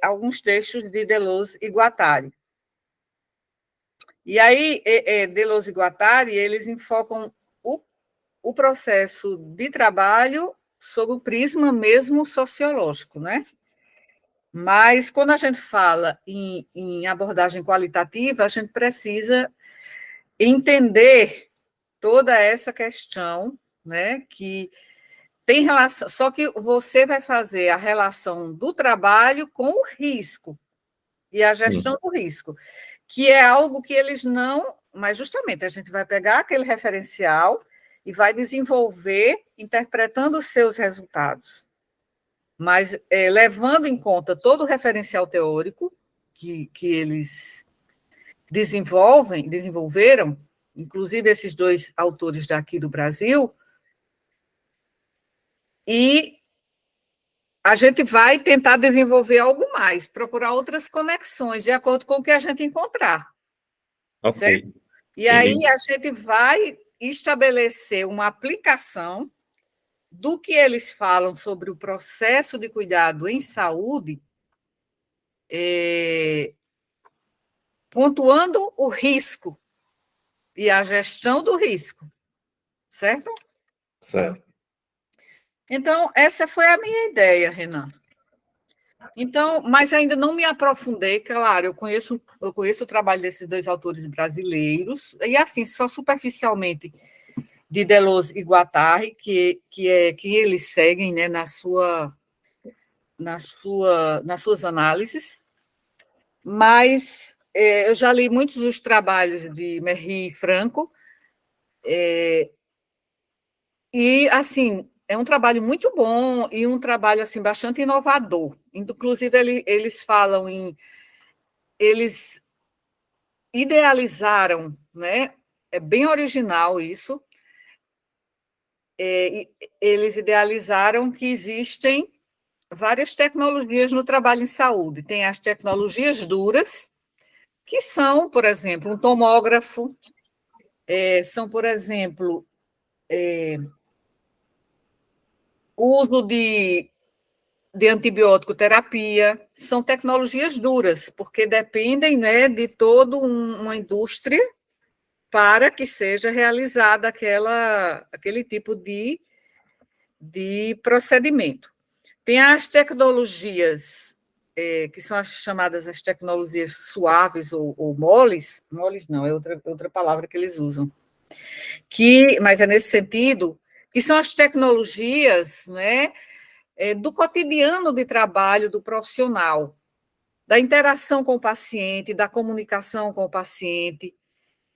[SPEAKER 2] alguns textos de Deleuze e Guattari. E aí, Deleuze e Guattari, eles enfocam o processo de trabalho sob o prisma mesmo sociológico, né? Mas, quando a gente fala em abordagem qualitativa, a gente precisa entender toda essa questão, né, que tem relação, só que você vai fazer a relação do trabalho com o risco e a gestão do risco, que é algo que eles não, mas justamente a gente vai pegar aquele referencial e vai desenvolver interpretando os seus resultados, mas levando em conta todo o referencial teórico que eles desenvolveram, inclusive esses dois autores daqui do Brasil, e a gente vai tentar desenvolver algo mais, procurar outras conexões, de acordo com o que a gente encontrar.
[SPEAKER 1] Ok.
[SPEAKER 2] Certo? E aí a gente vai estabelecer uma aplicação do que eles falam sobre o processo de cuidado em saúde, pontuando o risco e a gestão do risco, certo?
[SPEAKER 1] Certo.
[SPEAKER 2] Então, essa foi a minha ideia, Renan. Então, mas ainda não me aprofundei, claro, eu conheço o trabalho desses dois autores brasileiros, e assim, só superficialmente de Deleuze e Guattari, que eles seguem, né, nas suas análises, mas eu já li muitos dos trabalhos de Merri e Franco, e, assim, é um trabalho muito bom e um trabalho assim, bastante inovador. Inclusive, eles falam eles idealizaram, né? É bem original isso. Eles idealizaram que existem várias tecnologias no trabalho em saúde. Tem as tecnologias duras, que são, por exemplo, um tomógrafo, são, por exemplo, o uso de antibiótico terapia, são tecnologias duras, porque dependem, né, de toda uma indústria para que seja realizada aquele tipo de procedimento. Tem as tecnologias, que são as chamadas as tecnologias suaves ou moles não, é outra palavra que eles usam, mas é nesse sentido, que são as tecnologias, né, do cotidiano de trabalho do profissional, da interação com o paciente, da comunicação com o paciente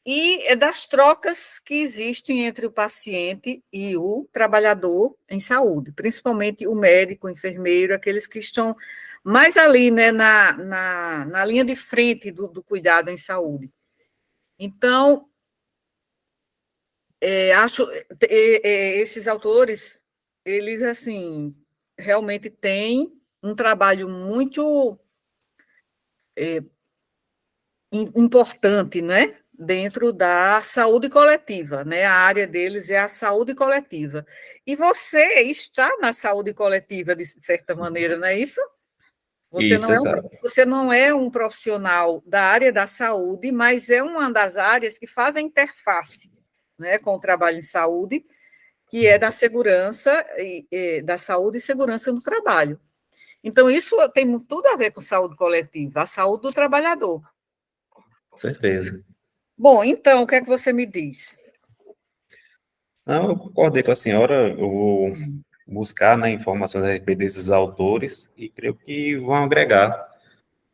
[SPEAKER 2] e das trocas que existem entre o paciente e o trabalhador em saúde, principalmente o médico, o enfermeiro, aqueles que estão mais ali, né, na linha de frente do cuidado em saúde. Então, acho esses autores, eles, assim, realmente têm um trabalho muito importante, né, dentro da saúde coletiva, né? A área deles é a saúde coletiva. E você está na saúde coletiva, de certa maneira, não é isso?
[SPEAKER 1] Isso, exato.
[SPEAKER 2] Você não é um profissional da área da saúde, mas é uma das áreas que faz a interface, né, com o trabalho em saúde, que é da segurança, da saúde e segurança no trabalho. Então, isso tem tudo a ver com saúde coletiva, a saúde do trabalhador.
[SPEAKER 1] Com certeza.
[SPEAKER 2] Bom, então, o que é que você me diz?
[SPEAKER 1] Não, eu concordei com a senhora, eu vou buscar, né, informações a respeito desses autores e creio que vão agregar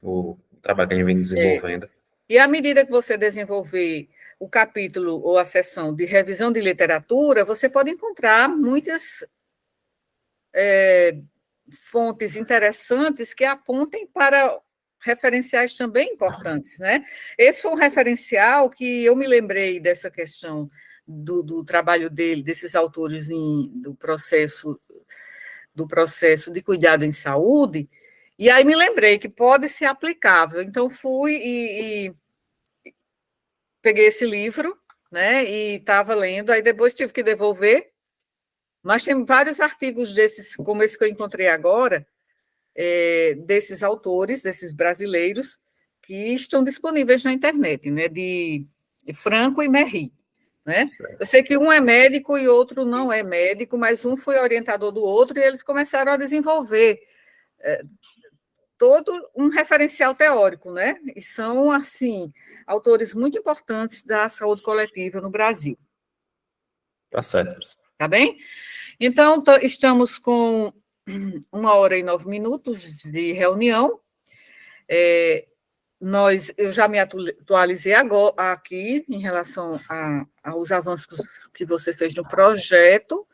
[SPEAKER 1] o trabalho que a gente vem
[SPEAKER 2] É,
[SPEAKER 1] desenvolvendo.
[SPEAKER 2] e à medida que você desenvolver o capítulo ou a seção de revisão de literatura, você pode encontrar muitas fontes interessantes que apontem para referenciais também importantes, né? Esse foi um referencial que eu me lembrei dessa questão do trabalho dele, desses autores do processo de cuidado em saúde, e aí me lembrei que pode ser aplicável. Então, fui e peguei esse livro, né, e estava lendo, aí depois tive que devolver, mas tem vários artigos desses, como esse que eu encontrei agora, desses autores, desses brasileiros, que estão disponíveis na internet, né, de Franco e Merri. Né? Eu sei que um é médico e outro não é médico, mas um foi orientador do outro e eles começaram a desenvolver todo um referencial teórico, né? E são, assim, autores muito importantes da saúde coletiva no Brasil.
[SPEAKER 1] Tá certo.
[SPEAKER 2] Tá bem? Então, estamos com 1h09 de reunião. Eu já me atualizei agora, aqui em relação aos avanços que você fez no projeto.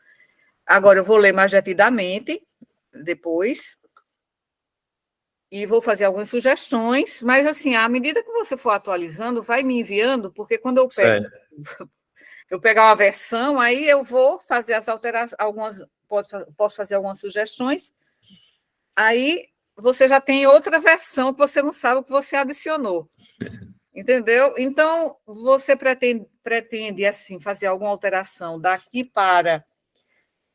[SPEAKER 2] Agora eu vou ler mais detidamente depois e vou fazer algumas sugestões, mas assim, à medida que você for atualizando, vai me enviando, porque quando eu pegar uma versão, aí eu vou fazer as alterações, posso fazer algumas sugestões, aí você já tem outra versão que você não sabe o que você adicionou. Entendeu? Então, você pretende assim, fazer alguma alteração daqui para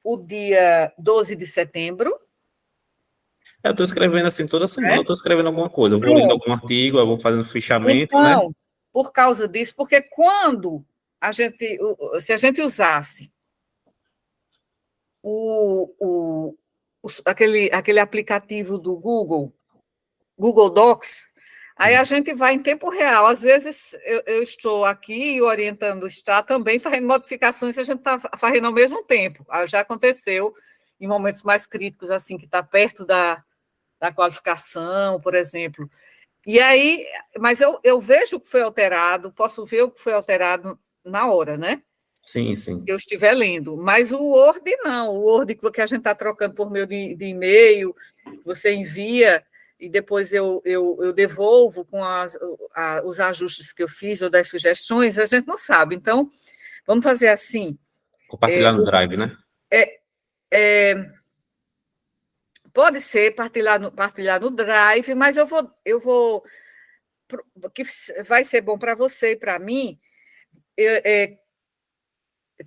[SPEAKER 2] o dia 12 de setembro?
[SPEAKER 1] Eu estou escrevendo assim toda semana, eu
[SPEAKER 2] Né?
[SPEAKER 1] estou escrevendo alguma coisa. Eu vou lendo
[SPEAKER 2] Pronto.
[SPEAKER 1] algum artigo, eu vou fazendo fichamento, né?
[SPEAKER 2] Então, por causa disso, porque quando se a gente usasse aquele aplicativo do Google Docs, aí a gente vai em tempo real. Às vezes eu estou aqui orientando, está também fazendo modificações que a gente está fazendo ao mesmo tempo. Já aconteceu em momentos mais críticos, assim, que está perto da qualificação, por exemplo. E aí, mas eu vejo o que foi alterado, posso ver o que foi alterado na hora, né?
[SPEAKER 1] Sim, sim.
[SPEAKER 2] Que eu estiver lendo. Mas o Word não, o Word que a gente está trocando por meio de e-mail, você envia e depois eu devolvo com os ajustes que eu fiz ou das sugestões, a gente não sabe. Então, vamos fazer assim.
[SPEAKER 1] Compartilhar no Drive, né?
[SPEAKER 2] Pode ser partilhar no Drive, mas eu vou que vai ser bom para você e para mim,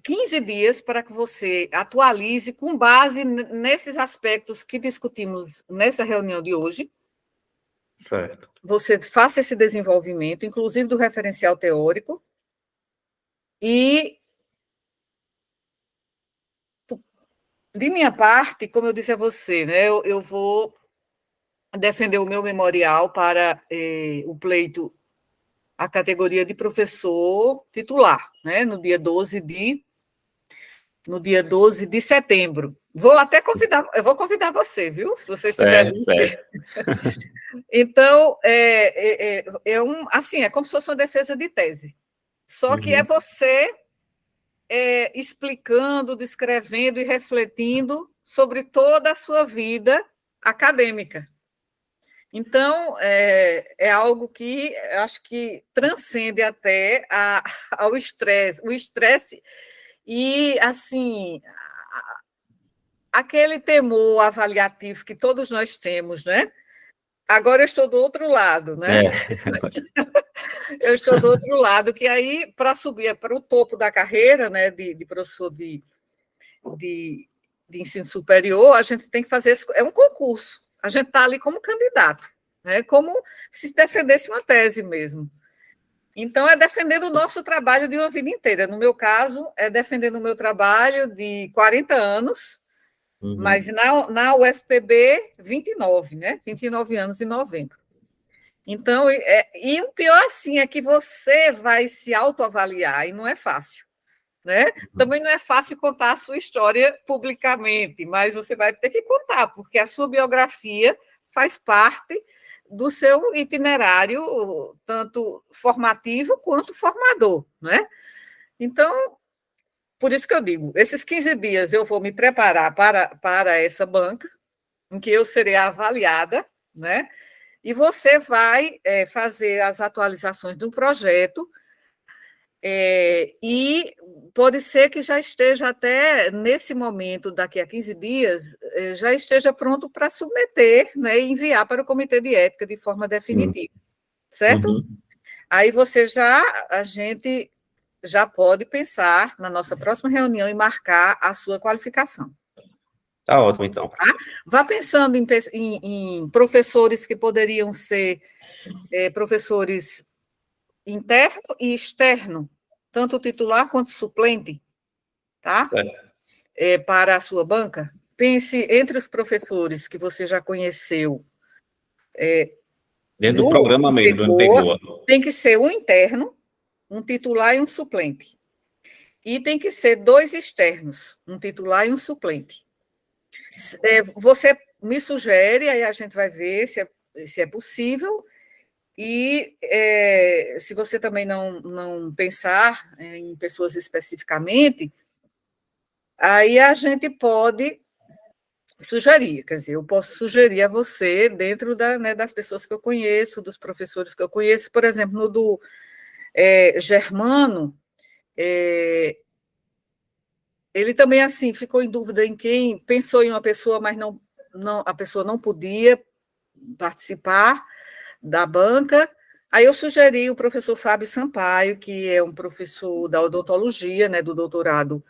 [SPEAKER 2] 15 dias para que você atualize com base nesses aspectos que discutimos nessa reunião de hoje.
[SPEAKER 1] Certo.
[SPEAKER 2] Você faça esse desenvolvimento, inclusive do referencial teórico, e, de minha parte, como eu disse a você, né, eu vou defender o meu memorial para o pleito, a categoria de professor titular, né, no dia 12 de setembro. Eu vou convidar você, viu? Se você estiver
[SPEAKER 1] Certo,
[SPEAKER 2] ali.
[SPEAKER 1] certo.
[SPEAKER 2] Então, assim, é como se fosse uma defesa de tese. Só que é
[SPEAKER 1] Uhum.
[SPEAKER 2] você explicando, descrevendo e refletindo sobre toda a sua vida acadêmica. Então, é algo que acho que transcende até ao estresse. O estresse e, assim, aquele temor avaliativo que todos nós temos, né? Agora eu estou do outro lado, né? Eu estou do outro lado, que aí, para subir para o topo da carreira, né, de professor de, de ensino superior, a gente tem que fazer, é um concurso, a gente está ali como candidato, né, como se defendesse uma tese mesmo. Então, é defendendo o nosso trabalho de uma vida inteira. No meu caso, é defendendo o meu trabalho de 40 anos, mas na UFPB, 29, né? 29 anos em novembro. Então, e o pior, assim, é que você vai se autoavaliar, e não é fácil, né? Também não é fácil contar a sua história publicamente, mas você vai ter que contar, porque a sua biografia faz parte do seu itinerário, tanto formativo quanto formador, né? Então, por isso que eu digo, esses 15 dias eu vou me preparar para essa banca, em que eu serei avaliada, né? E você vai fazer as atualizações do projeto, e pode ser que já esteja até nesse momento, daqui a 15 dias, já esteja pronto para submeter, né, e enviar para o Comitê de Ética de forma definitiva, certo? Aí a gente já pode pensar na nossa próxima reunião e marcar a sua qualificação.
[SPEAKER 1] Tá ótimo, então.
[SPEAKER 2] Tá? Vá pensando em professores que poderiam ser professores interno e externo, tanto titular quanto suplente, tá? Para a sua banca. Pense entre os professores que você já conheceu.
[SPEAKER 1] Dentro do programa mesmo, do MPGOA.
[SPEAKER 2] Tem que ser um interno, um titular e um suplente. E tem que ser 2 externos, um titular e um suplente. Você me sugere, aí a gente vai ver se é possível. E se você também não pensar em pessoas especificamente, aí a gente pode sugerir, quer dizer, eu posso sugerir a você, dentro das pessoas que eu conheço, dos professores que eu conheço, por exemplo, no do Germano, ele também, assim, ficou em dúvida em quem, pensou em uma pessoa, mas a pessoa não podia participar da banca. Aí eu sugeri o professor Fábio Sampaio, que é um professor da odontologia, né, do doutorado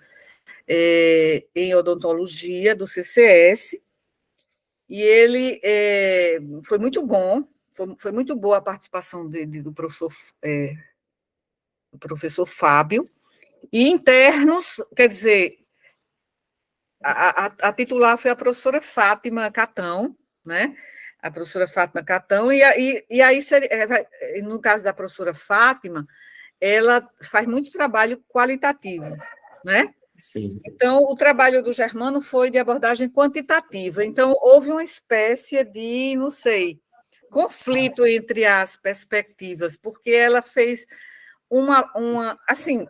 [SPEAKER 2] em odontologia, do CCS, e ele foi muito bom, foi muito boa a participação do professor Fábio, e internos, quer dizer, a titular foi a professora Fátima Catão, né? A professora Fátima Catão, e aí, no caso da professora Fátima, ela faz muito trabalho qualitativo, né?
[SPEAKER 1] Sim.
[SPEAKER 2] Então, o trabalho do Germano foi de abordagem quantitativa. Então, houve uma espécie de, não sei, conflito entre as perspectivas, porque ela fez assim,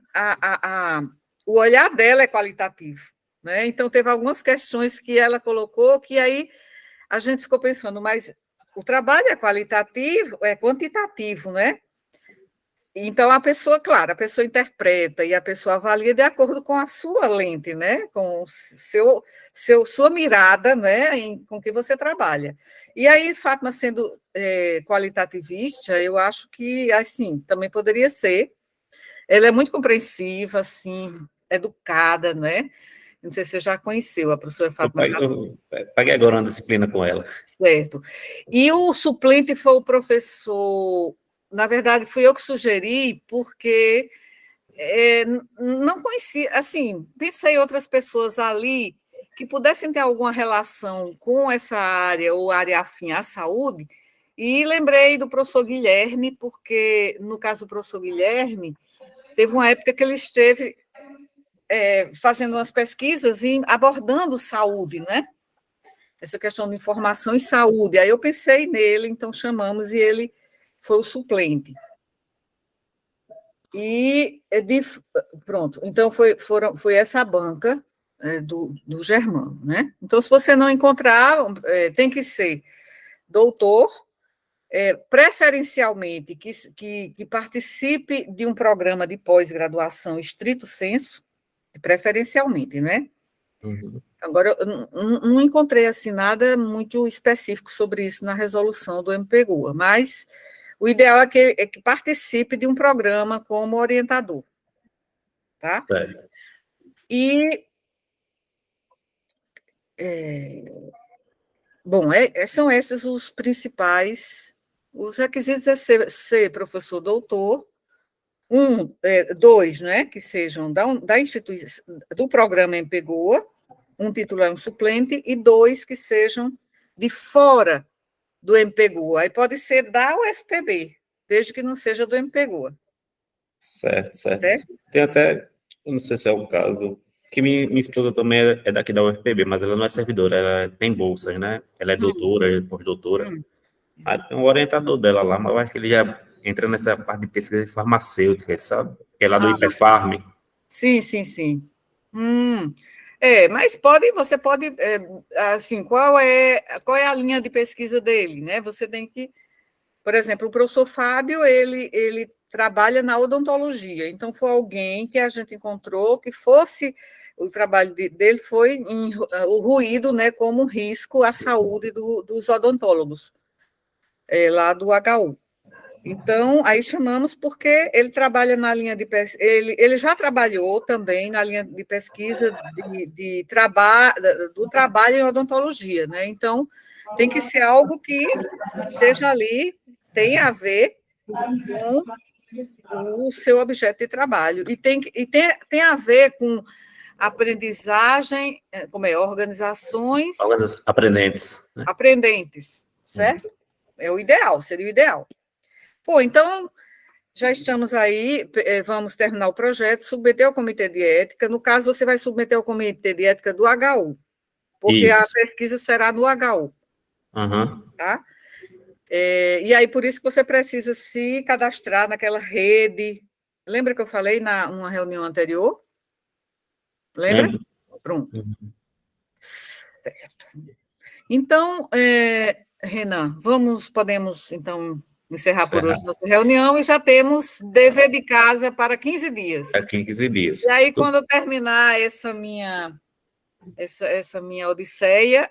[SPEAKER 2] o olhar dela é qualitativo, né? Então, teve algumas questões que ela colocou que aí a gente ficou pensando, mas o trabalho é qualitativo, é quantitativo, né? Então, claro, a pessoa interpreta e a pessoa avalia de acordo com a sua lente, né? Com sua mirada, né? Com que você trabalha. E aí, Fátima, sendo qualitativista, eu acho que, assim, também poderia ser. Ela é muito compreensiva, assim, educada, né? Não sei se você já conheceu a professora Fátima.
[SPEAKER 1] Eu paguei agora uma disciplina com ela.
[SPEAKER 2] Certo. E o suplente foi o professor. Na verdade, fui eu que sugeri, porque não conhecia, assim, pensei em outras pessoas ali que pudessem ter alguma relação com essa área ou área afim à saúde, e lembrei do professor Guilherme, porque, no caso do professor Guilherme, teve uma época que ele esteve fazendo umas pesquisas e abordando saúde, né? Essa questão de informação e saúde. Aí eu pensei nele, então chamamos, e ele foi o suplente. E pronto, então foi essa banca do Germano, né? Então, se você não encontrar, tem que ser doutor, preferencialmente que participe de um programa de pós-graduação estrito sensu, preferencialmente, né?
[SPEAKER 1] Uhum.
[SPEAKER 2] Agora, eu não encontrei assim, nada muito específico sobre isso na resolução do MPGUA, mas o ideal é que participe de um programa como orientador, tá?
[SPEAKER 1] Certo.
[SPEAKER 2] E, bom, são esses os principais, os requisitos é ser professor doutor, dois, né, que sejam da instituição, do programa MPGOA, um titular e um suplente, e dois que sejam de fora do MPGOA. Aí pode ser da UFPB, desde que não seja do MPGOA.
[SPEAKER 1] Certo, certo.
[SPEAKER 2] Certo?
[SPEAKER 1] Tem até, eu não sei se é o caso, que minha esposa também é daqui da UFPB, mas ela não é servidora, ela tem bolsas, né? Ela é doutora, é pós-doutora.
[SPEAKER 2] Hum.
[SPEAKER 1] Aí tem um orientador dela lá, mas eu acho que ele já entra nessa parte de pesquisa farmacêutica, sabe? Que é lá do
[SPEAKER 2] Ah,
[SPEAKER 1] IPFARM.
[SPEAKER 2] sim, sim, sim. Mas você pode, assim, qual é a linha de pesquisa dele, né? Você tem que, por exemplo, o professor Fábio, ele trabalha na odontologia, então foi alguém que a gente encontrou que fosse, o trabalho dele foi o ruído, né, como um risco à saúde dos odontólogos, lá do HU. Então, aí chamamos porque ele trabalha na linha de pesquisa, ele já trabalhou também na linha de pesquisa do trabalho em odontologia, né? Então, tem que ser algo que esteja ali, tenha a ver com o seu objeto de trabalho, e tem a ver com aprendizagem, organizações
[SPEAKER 1] Algumas aprendentes, né?
[SPEAKER 2] aprendentes, certo? É o ideal, seria o ideal. Pô, então, já estamos aí, vamos terminar o projeto, submeter ao comitê de ética. No caso, você vai submeter ao comitê de ética do HU, porque a
[SPEAKER 1] Isso.
[SPEAKER 2] pesquisa será no HU,
[SPEAKER 1] Aham.
[SPEAKER 2] tá? E aí, por isso que você precisa se cadastrar naquela rede. Lembra que eu falei numa reunião anterior? Lembra?
[SPEAKER 1] Lembro.
[SPEAKER 2] Pronto.
[SPEAKER 1] Uhum.
[SPEAKER 2] Certo. Então, Renan, podemos, então, encerrar por
[SPEAKER 1] Encerrar
[SPEAKER 2] hoje nossa reunião e já temos dever de casa para 15 dias.
[SPEAKER 1] aqui em 15 dias.
[SPEAKER 2] E aí, quando eu terminar essa minha odisseia,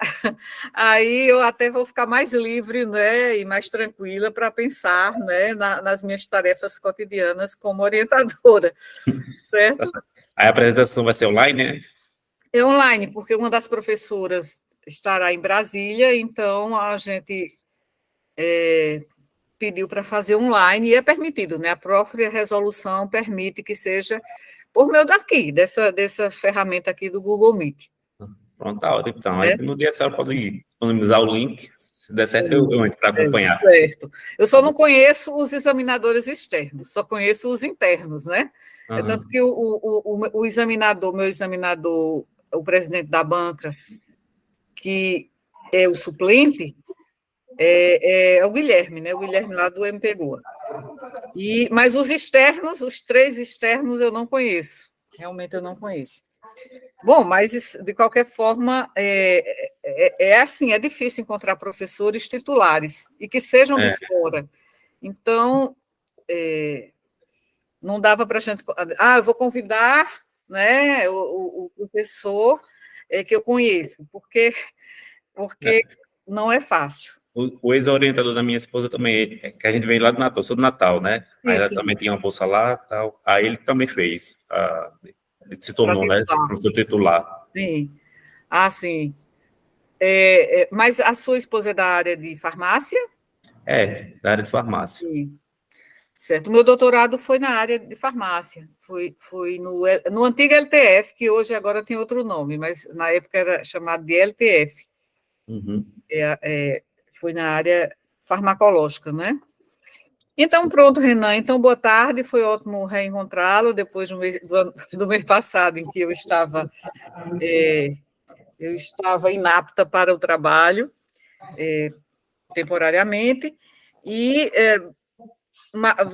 [SPEAKER 2] aí eu até vou ficar mais livre, né, e mais tranquila para pensar, né, nas minhas tarefas cotidianas como orientadora,
[SPEAKER 1] Tá
[SPEAKER 2] certo?
[SPEAKER 1] certo. Aí a apresentação vai ser online, né?
[SPEAKER 2] É online, porque uma das professoras estará em Brasília, então a gente pediu para fazer online e é permitido, né? A própria resolução permite que seja por meio dessa ferramenta aqui do Google Meet.
[SPEAKER 1] Pronto, tá ótimo. Então, aí
[SPEAKER 2] Né?
[SPEAKER 1] no dia a senhora pode disponibilizar o link. Se der certo,
[SPEAKER 2] Sim,
[SPEAKER 1] eu entro para acompanhar.
[SPEAKER 2] certo. Eu
[SPEAKER 1] Tá
[SPEAKER 2] só
[SPEAKER 1] bom?
[SPEAKER 2] não conheço os examinadores externos, só conheço os internos, né? É tanto
[SPEAKER 1] Aham.
[SPEAKER 2] que meu examinador, o presidente da banca, que é o suplente, é o Guilherme, né? O Guilherme lá do MPGOA. Mas os três externos, eu não conheço. Realmente eu não conheço. Bom, mas de qualquer forma, assim, é difícil encontrar professores titulares e que sejam de
[SPEAKER 1] É,
[SPEAKER 2] fora. Então, não dava para a gente. Eu vou convidar, né, o professor que eu conheço, porque
[SPEAKER 1] é.
[SPEAKER 2] não é fácil.
[SPEAKER 1] O ex-orientador da minha esposa também, que a gente vem lá do Natal, eu sou do Natal, né? Aí
[SPEAKER 2] Sim,
[SPEAKER 1] ela também
[SPEAKER 2] sim,
[SPEAKER 1] tinha uma bolsa lá, tal. Aí ele também fez, ele se
[SPEAKER 2] para
[SPEAKER 1] tornou, né,
[SPEAKER 2] titular.
[SPEAKER 1] professor titular.
[SPEAKER 2] Sim. Sim. Mas a sua esposa é da área de farmácia?
[SPEAKER 1] É, da área de farmácia.
[SPEAKER 2] Sim. Certo. O meu doutorado foi na área de farmácia. Foi no antigo LTF, que hoje agora tem outro nome, mas na época era chamado de LTF.
[SPEAKER 1] Uhum.
[SPEAKER 2] Foi na área farmacológica, né? Então, pronto, Renan. Então, boa tarde. Foi ótimo reencontrá-lo depois do mês passado, em que eu estava inapta para o trabalho, temporariamente. E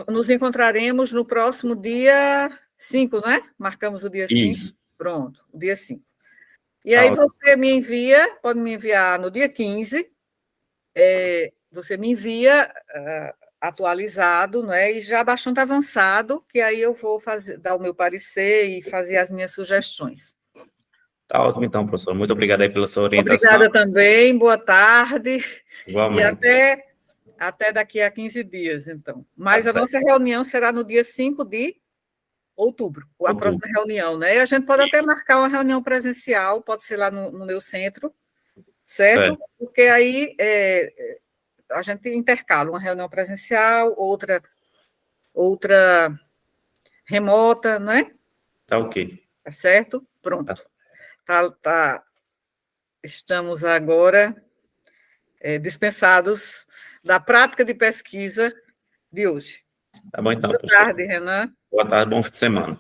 [SPEAKER 2] nos encontraremos no próximo dia 5, né? Marcamos o dia 5.
[SPEAKER 1] Isso,
[SPEAKER 2] Pronto, o dia 5. E
[SPEAKER 1] tá
[SPEAKER 2] aí
[SPEAKER 1] ótimo.
[SPEAKER 2] você pode me enviar no dia 15, você me envia atualizado, né? E já bastante avançado, que aí eu vou dar o meu parecer e fazer as minhas sugestões.
[SPEAKER 1] Tá ótimo, então, professor. Muito obrigado aí pela sua orientação.
[SPEAKER 2] Obrigada também, boa tarde.
[SPEAKER 1] Igualmente.
[SPEAKER 2] E até daqui a 15 dias, então. Mas a nossa reunião será no dia 5 de outubro, a próxima reunião, né? E a gente pode até marcar uma reunião presencial, pode ser lá no meu centro, certo? Porque aí a gente intercala uma reunião presencial, outra remota, não é?
[SPEAKER 1] Tá ok.
[SPEAKER 2] Tá certo? Pronto. Estamos agora dispensados da prática de pesquisa de hoje.
[SPEAKER 1] Tá bom, então,
[SPEAKER 2] Boa
[SPEAKER 1] professor.
[SPEAKER 2] tarde, Renan.
[SPEAKER 1] Boa tarde, bom fim de semana.